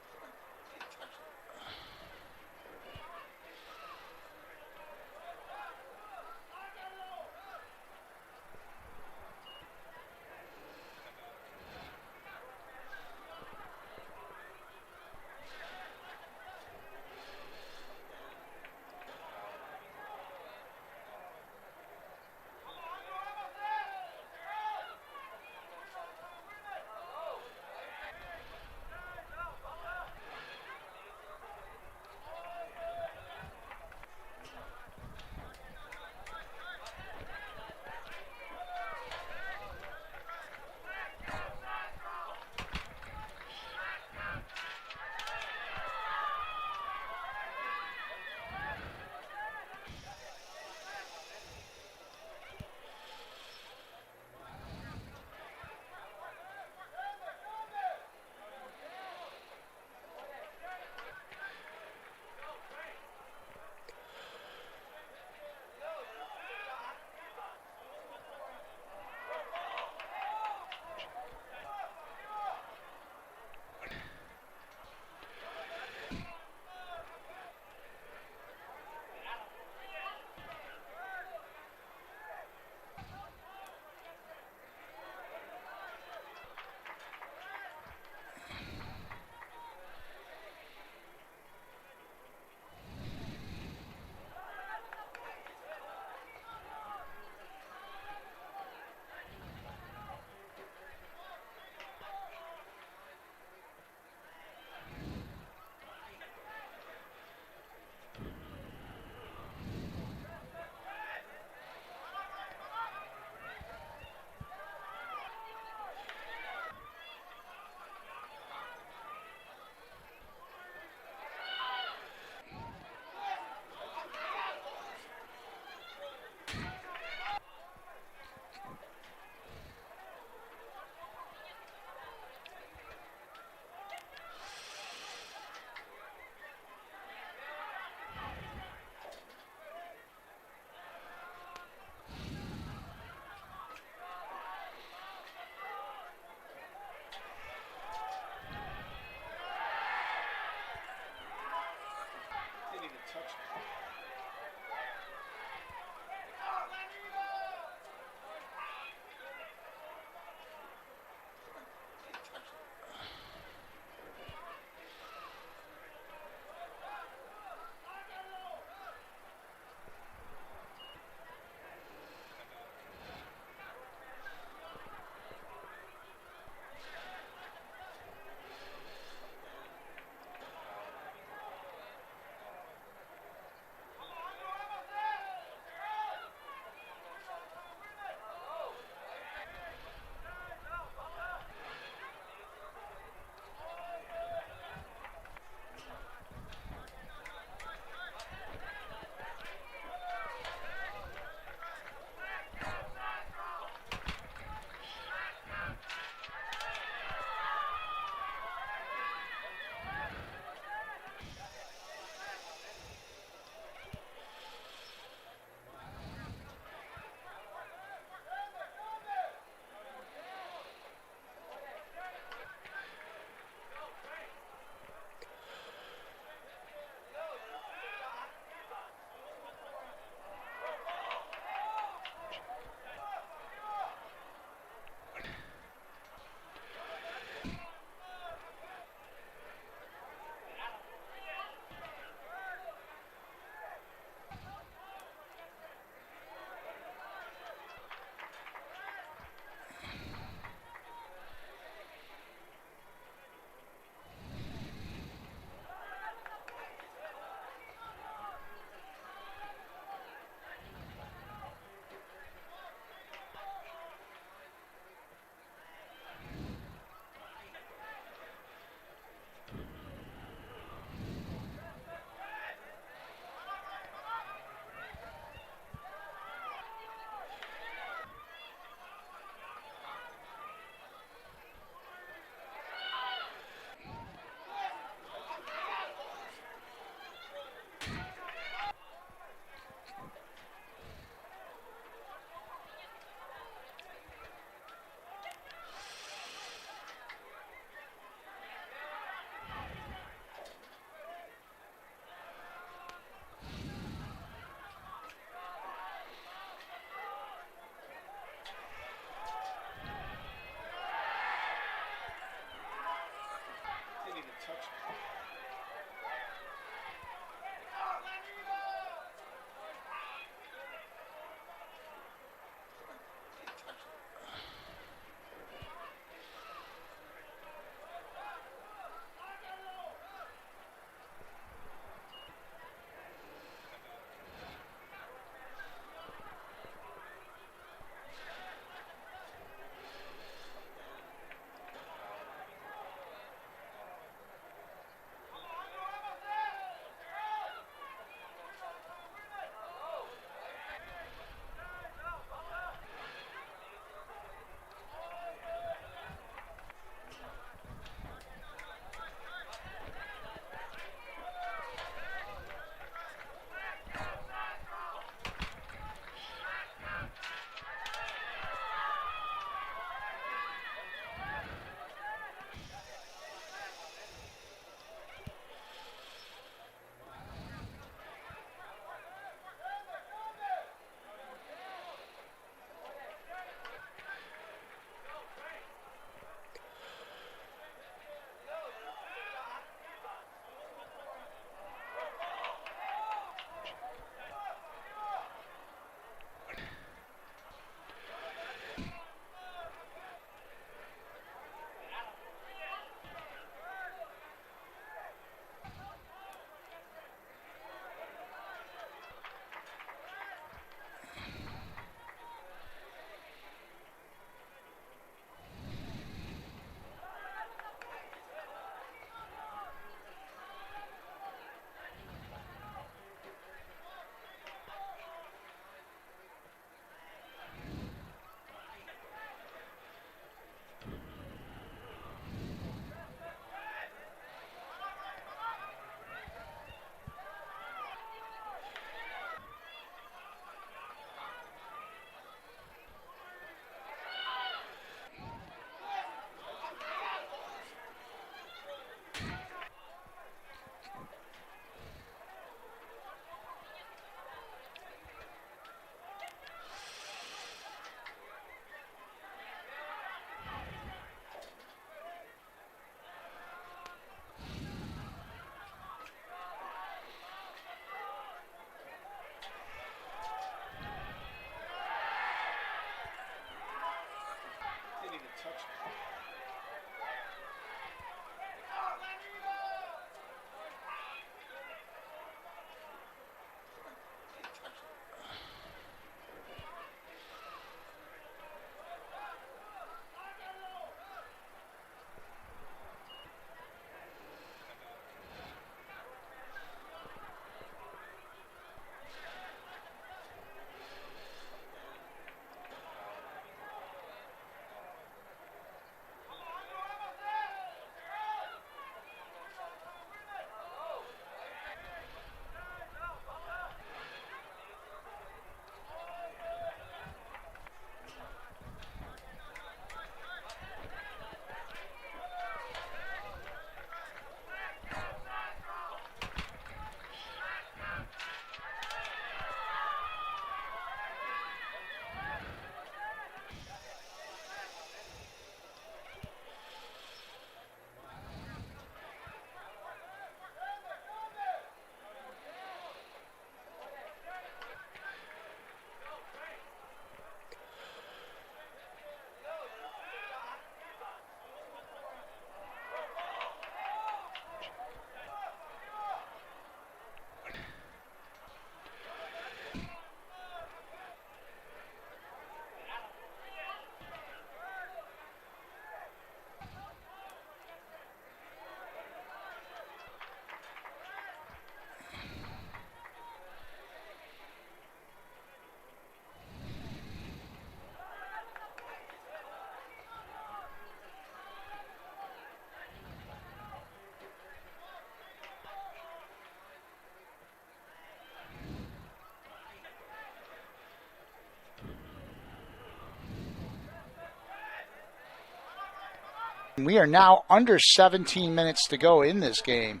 We are now under 17 minutes to go in this game.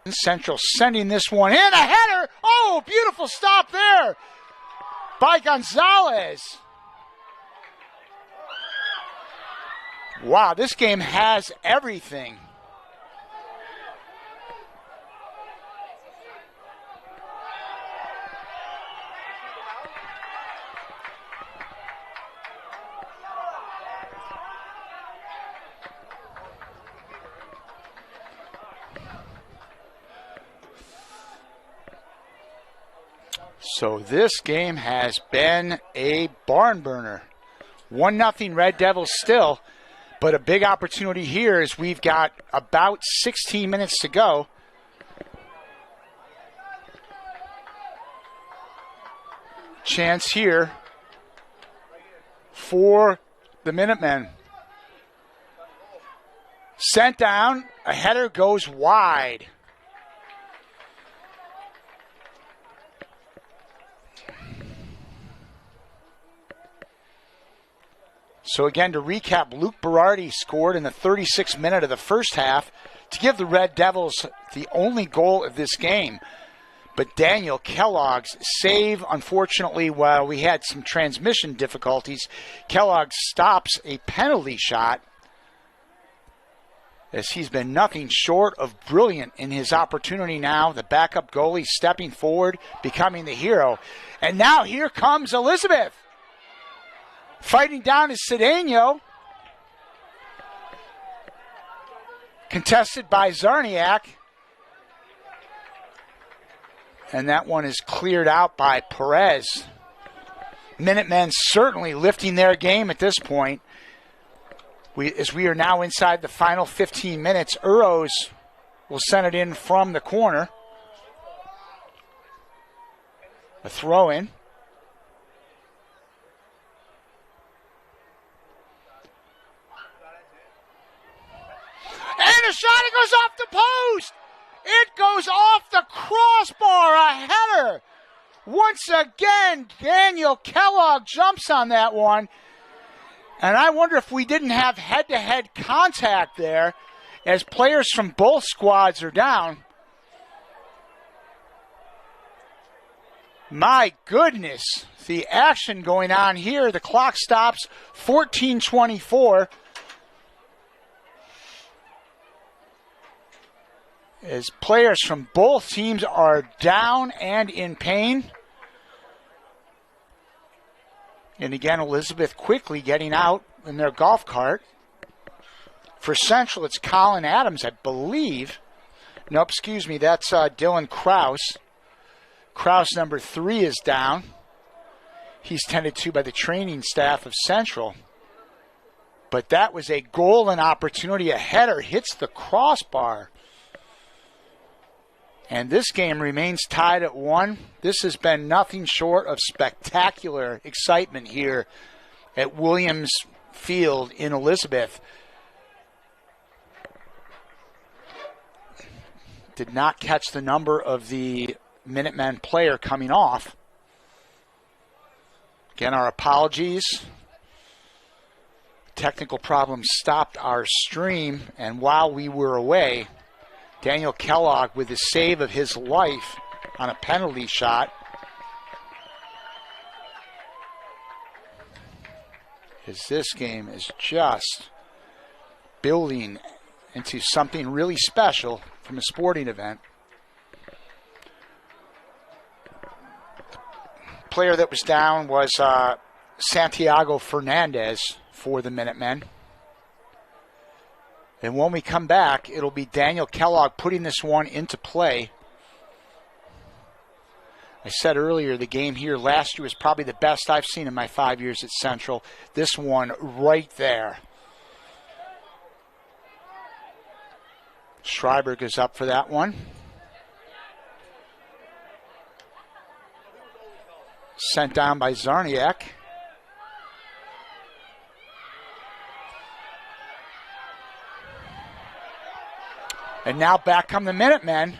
Central sending this one in, a header. Oh, beautiful stop there by Gonzalez. Wow, this game has everything. So this game has been a barn burner. 1-0 Red Devils still, but a big opportunity here is we've got about 16 minutes to go. Chance here for the Minutemen. Sent down, a header goes wide. So again, to recap, Luke Berardi scored in the 36th minute of the first half to give the Red Devils the only goal of this game. But Daniel Kellogg's save, unfortunately, while we had some transmission difficulties, Kellogg stops a penalty shot as he's been nothing short of brilliant in his opportunity now. The backup goalie stepping forward, becoming the hero. And now here comes Elizabeth. Fighting down is Cedeno. Contested by Zarniak. And that one is cleared out by Perez. Minutemen certainly lifting their game at this point. As we are now inside the final 15 minutes, Uros will send it in from the corner. A throw in. And a shot, it goes off the post. It goes off the crossbar, a header. Once again, Daniel Kellogg jumps on that one. And I wonder if we didn't have head-to-head contact there as players from both squads are down. My goodness, the action going on here. The clock stops 14:24. As players from both teams are down and in pain. And again, Elizabeth quickly getting out in their golf cart. For Central, it's Colin Adams, I believe. Nope, excuse me, that's Dylan Kraus. Kraus, number 3, is down. He's tended to by the training staff of Central. But that was a golden opportunity. A header hits the crossbar. And this game remains tied at 1. This has been nothing short of spectacular excitement here at Williams Field in Elizabeth. Did not catch the number of the Minutemen player coming off. Again, our apologies. Technical problems stopped our stream, and while we were away, Daniel Kellogg with the save of his life on a penalty shot. As this game is just building into something really special from a sporting event. Player that was down was Santiago Fernandez for the Minutemen. And when we come back, it'll be Daniel Kellogg putting this one into play. I said earlier, the game here last year was probably the best I've seen in my 5 years at Central. This one right there. Schreiber goes up for that one. Sent down by Zarniak. And now back come the Minutemen.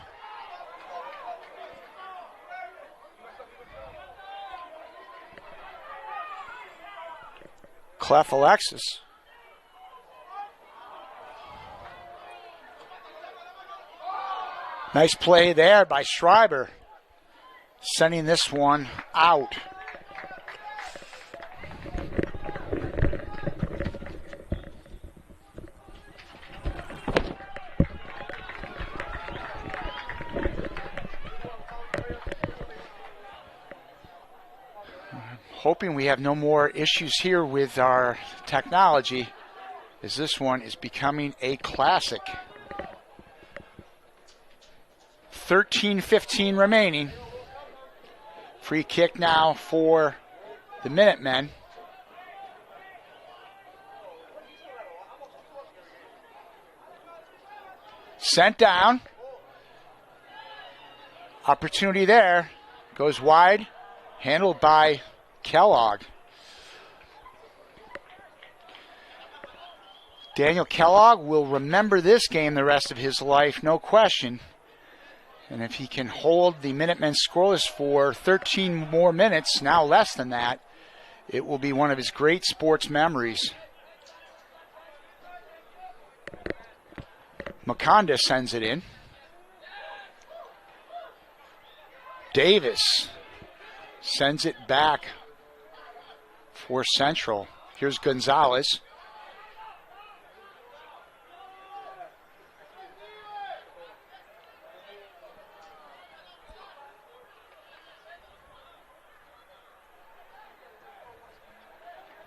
Clef Alexis. Nice play there by Schreiber, sending this one out. Hoping we have no more issues here with our technology, as this one is becoming a classic. 13:15 remaining. Free kick now for the Minutemen. Sent down. Opportunity there. Goes wide. Handled by Kellogg. Daniel Kellogg will remember this game the rest of his life, no question. And if he can hold the Minutemen scoreless for 13 more minutes, now less than that, it will be one of his great sports memories. Makanda sends it in. Davis sends it back for Central. Here's Gonzalez.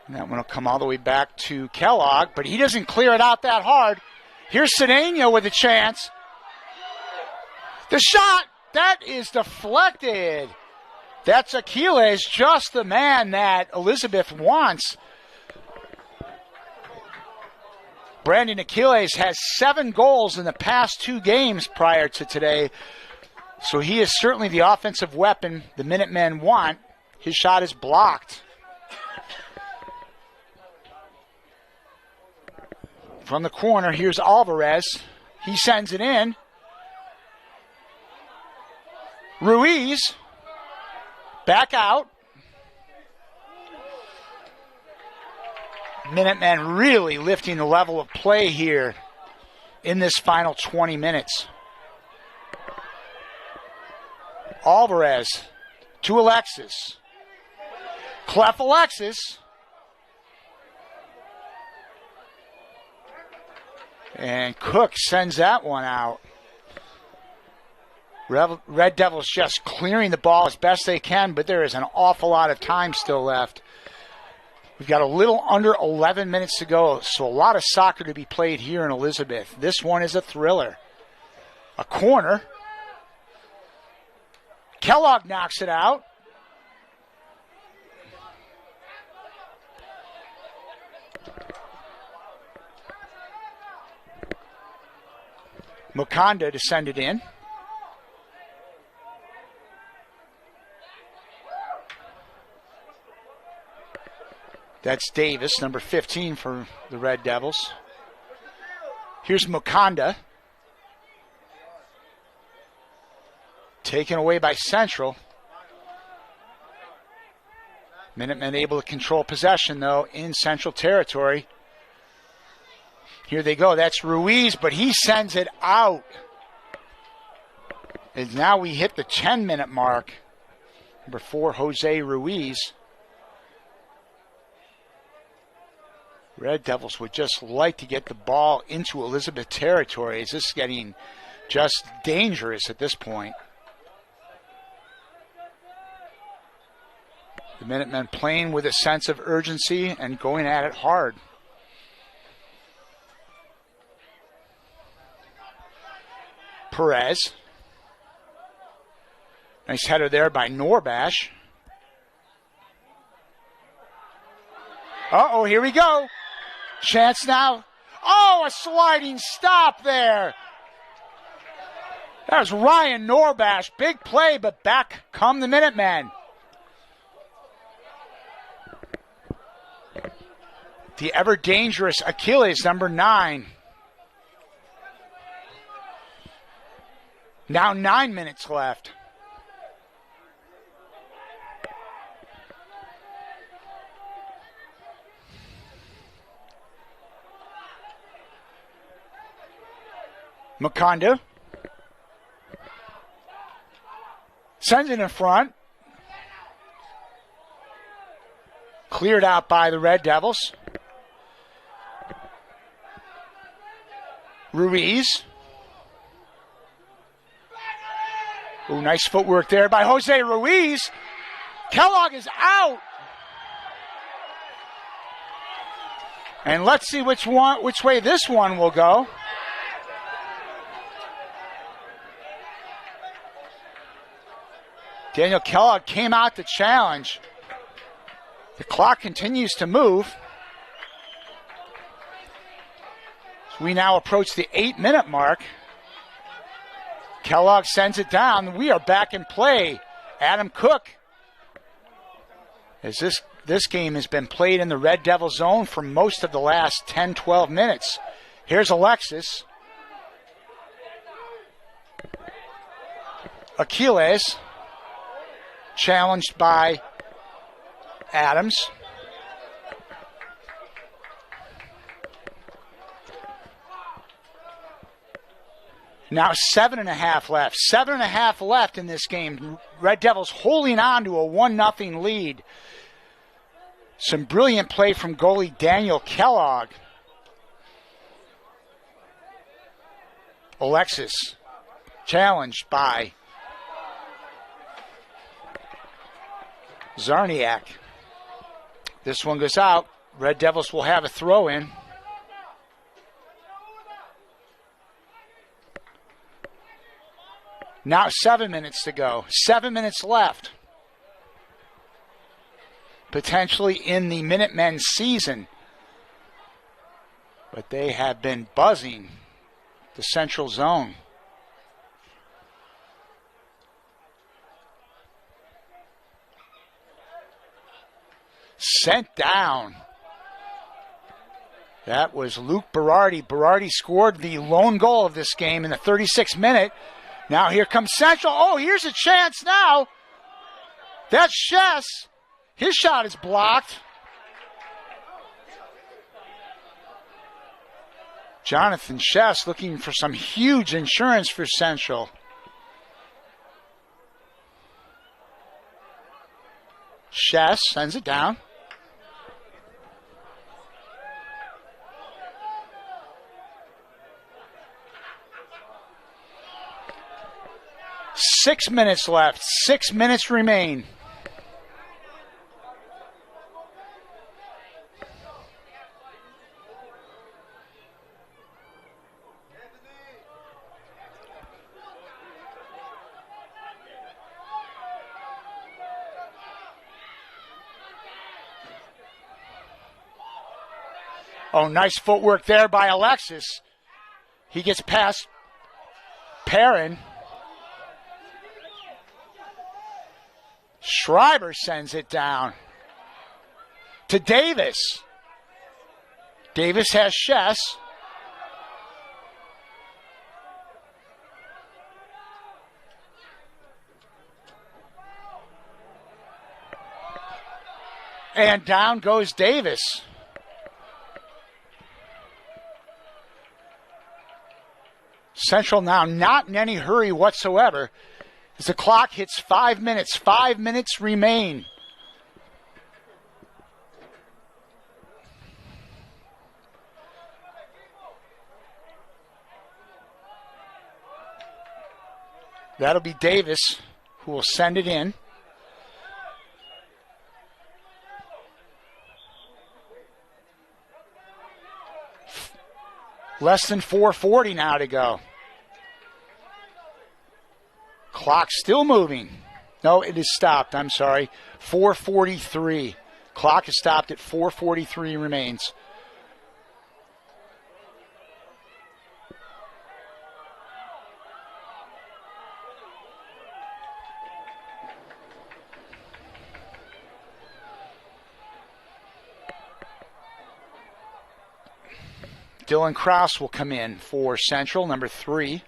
And that one will come all the way back to Kellogg, but he doesn't clear it out that hard. Here's Cedeno with a chance. The shot, that is deflected. That's Achilles, just the man that Elizabeth wants. Brandon Achilles has 7 goals in the past 2 games prior to today, so he is certainly the offensive weapon the Minutemen want. His shot is blocked. From the corner, here's Alvarez. He sends it in. Ruiz. Back out. Minutemen really lifting the level of play here in this final 20 minutes. Alvarez to Alexis. Clef Alexis. And Cook sends that one out. Red Devils just clearing the ball as best they can, but there is an awful lot of time still left. We've got a little under 11 minutes to go, so a lot of soccer to be played here in Elizabeth. This one is a thriller. A corner. Kellogg knocks it out. Mukanda to send it in. That's Davis, number 15 for the Red Devils. Here's Mukanda. Taken away by Central. Minutemen able to control possession, though, in Central territory. Here they go. That's Ruiz, but he sends it out. And now we hit the 10-minute mark. Number 4, Jose Ruiz. Red Devils would just like to get the ball into Elizabeth territory. Is this getting just dangerous at this point? The Minutemen playing with a sense of urgency and going at it hard. Perez. Nice header there by Norbash. Uh-oh, here we go. Chance now. Oh, a sliding stop there. That was Ryan Norbash. Big play, but back come the Minutemen. The ever-dangerous Achilles, number 9. Now 9 minutes left. Makanda. Sends it in front. Cleared out by the Red Devils. Ruiz. Ooh, nice footwork there by Jose Ruiz. Kellogg is out. And let's see which way this one will go. Daniel Kellogg came out to challenge. The clock continues to move. So we now approach the 8-minute mark. Kellogg sends it down. We are back in play. Adam Cook. As this game has been played in the Red Devil zone for most of the last 10, 12 minutes. Here's Alexis. Achilles. Challenged by Adams. Now 7.5 left. 7.5 left in this game. Red Devils holding on to a 1-0 lead. Some brilliant play from goalie Daniel Kellogg. Alexis challenged by Zarniak. This one goes out. Red Devils will have a throw in. Now 7 minutes to go. 7 minutes left. Potentially in the Minutemen season. But they have been buzzing the Central Zone. Sent down. That was Luke Berardi. Berardi scored the lone goal of this game in the 36th minute. Now here comes Central. Oh, here's a chance now. That's Chess. His shot is blocked. Jonathan Chess looking for some huge insurance for Central. Chess sends it down. Six minutes left. 6 minutes remain. Oh, nice footwork there by Alexis. He gets past Perrin. Schreiber sends it down to Davis. Davis has Chess. And down goes Davis. Central now not in any hurry whatsoever. As the clock hits 5 minutes, 5 minutes remain. That'll be Davis who will send it in. Less than 4:40 now to go. Clock still moving. No, it is stopped. I'm sorry. 4:43. Clock is stopped at 4:43 remains. Dylan Krause will come in for Central, number 3.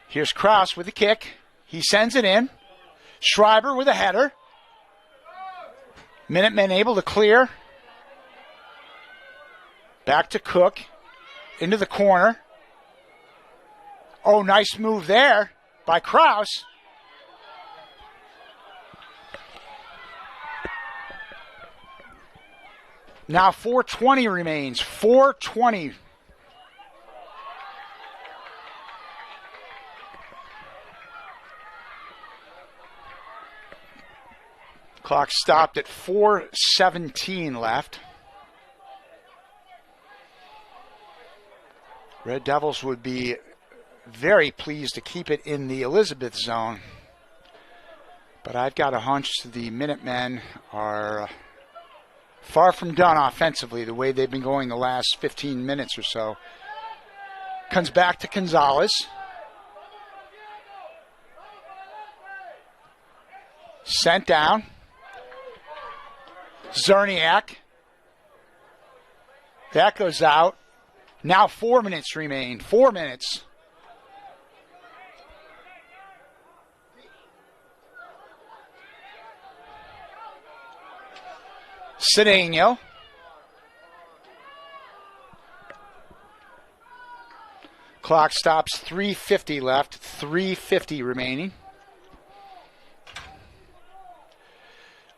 Here's Kraus with the kick. He sends it in. Schreiber with a header. Minutemen able to clear. Back to Cook. Into the corner. Oh, nice move there by Kraus. Now 4:20 remains. 4:20. Clock stopped at 4:17 left. Red Devils would be very pleased to keep it in the Elizabeth zone. But I've got a hunch the Minutemen are far from done offensively the way they've been going the last 15 minutes or so. Comes back to Gonzalez. Sent down. Zerniak. That goes out. Now 4 minutes remain. 4 minutes. Cedeno. Clock stops. 3:50 left. 3:50 remaining.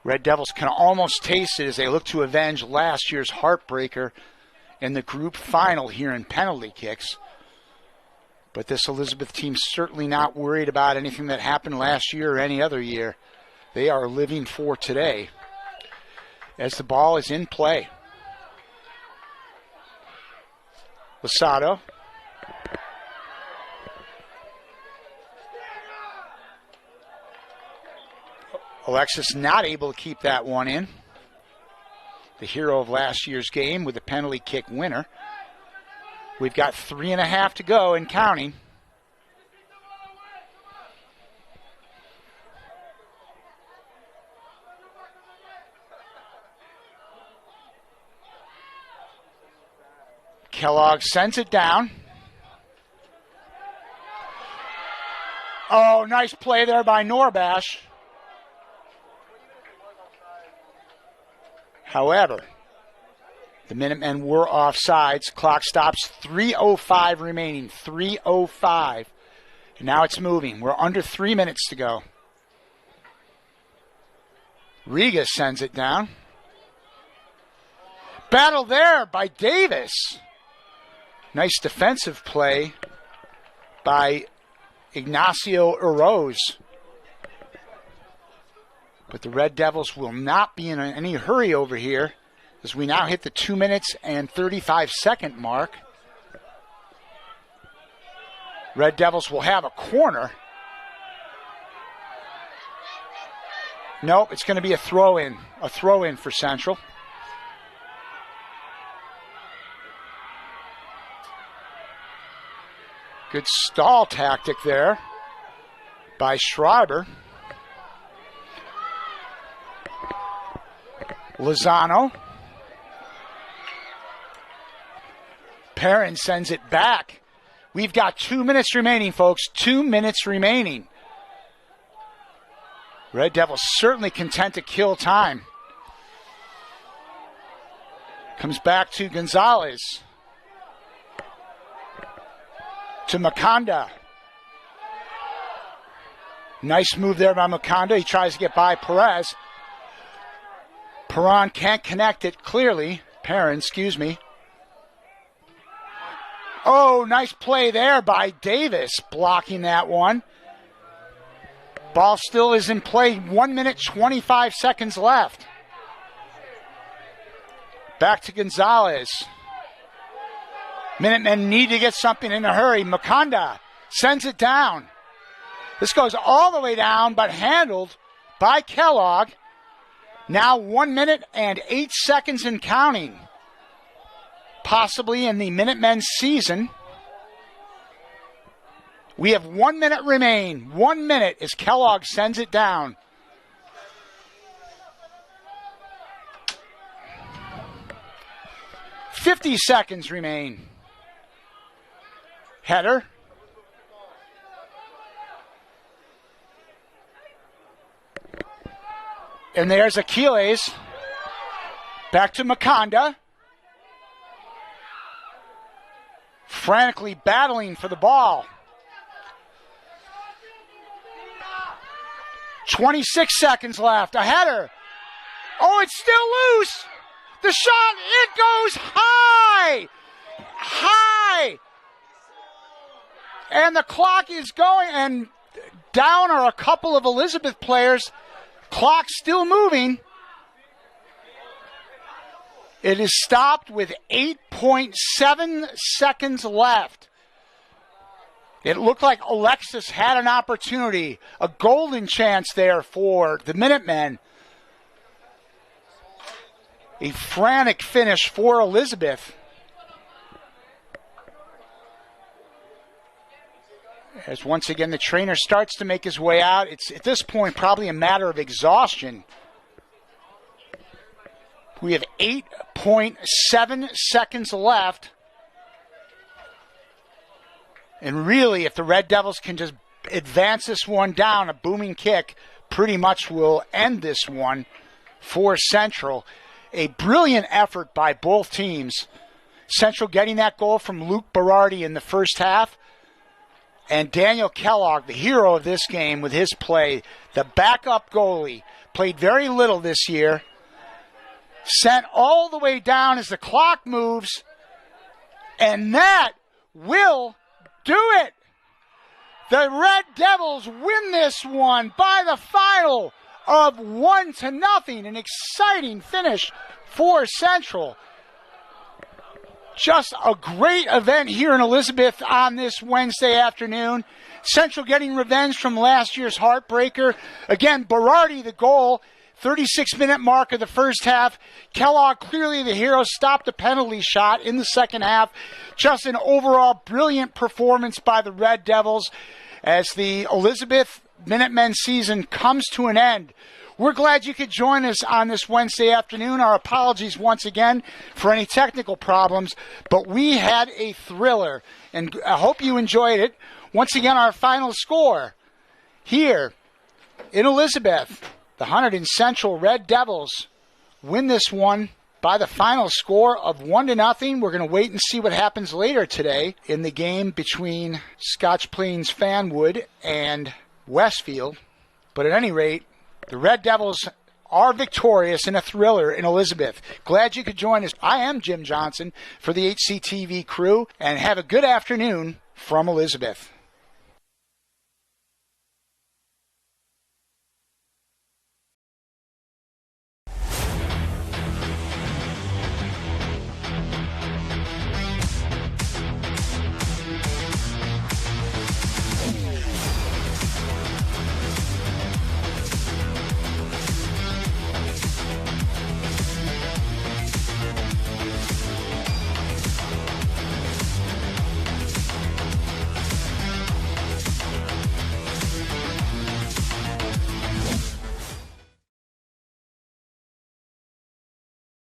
Red Devils can almost taste it as they look to avenge last year's heartbreaker in the group final here in penalty kicks. But this Elizabeth team's certainly not worried about anything that happened last year or any other year. They are living for today as the ball is in play. Losado. Alexis not able to keep that one in. The hero of last year's game with the penalty kick winner. We've got 3.5 to go and counting. Kellogg sends it down. Oh, nice play there by Norbash. However, the Minutemen were offsides. Clock stops. 3:05 remaining. 3:05. And now it's moving. We're under 3 minutes to go. Riga sends it down. Battle there by Davis. Nice defensive play by Ignacio Eroz. But the Red Devils will not be in any hurry over here as we now hit the 2 minutes and 35-second mark. Red Devils will have a corner. Nope, it's going to be a throw-in for Central. Good stall tactic there by Schreiber. Lozano. Perrin sends it back. We've got 2 minutes remaining, folks. 2 minutes remaining. Red Devils certainly content to kill time. Comes back to Gonzalez. To Makanda. Nice move there by Makanda. He tries to get by Perez. Perrin can't connect it clearly. Perrin, excuse me. Oh, nice play there by Davis, blocking that one. Ball still is in play. 1 minute, 25 seconds left. Back to Gonzalez. Minutemen need to get something in a hurry. Makanda sends it down. This goes all the way down, but handled by Kellogg. Now 1 minute and 8 seconds and counting. Possibly in the Minutemen season. We have 1 minute remain. 1 minute as Kellogg sends it down. $50 seconds remain. Header. And there's Achilles. Back to Makanda. Frantically battling for the ball. 26 seconds left. A header. Oh, it's still loose. The shot, it goes high. High. And the clock is going, and down are a couple of Elizabeth players. Clock still moving. It is stopped with 8.7 seconds left. It looked like Alexis had an opportunity, a golden chance there for the Minutemen. A frantic finish for Elizabeth. As once again the trainer starts to make his way out. It's at this point probably a matter of exhaustion. We have 8.7 seconds left. And really, if the Red Devils can just advance this one down, a booming kick pretty much will end this one for Central. A brilliant effort by both teams. Central getting that goal from Luke Berardi in the first half. And Daniel Kellogg, the hero of this game with his play, the backup goalie, played very little this year. Sent all the way down as the clock moves. And that will do it. The Red Devils win this one by the final of 1-0. An exciting finish for Central. Just a great event here in Elizabeth on this Wednesday afternoon. Central getting revenge from last year's heartbreaker. Again, Berardi the goal. 36-minute mark of the first half. Kellogg, clearly the hero, stopped a penalty shot in the second half. Just an overall brilliant performance by the Red Devils as the Elizabeth Minutemen season comes to an end. We're glad you could join us on this Wednesday afternoon. Our apologies once again for any technical problems, but we had a thriller, and I hope you enjoyed it. Once again, our final score here in Elizabeth. The Hunterdon Central Red Devils win this one by the final score of 1-0. We're going to wait and see what happens later today in the game between Scotch Plains Fanwood and Westfield. But at any rate, the Red Devils are victorious in a thriller in Elizabeth. Glad you could join us. I am Jim Johnson for the HCTV crew, and have a good afternoon from Elizabeth.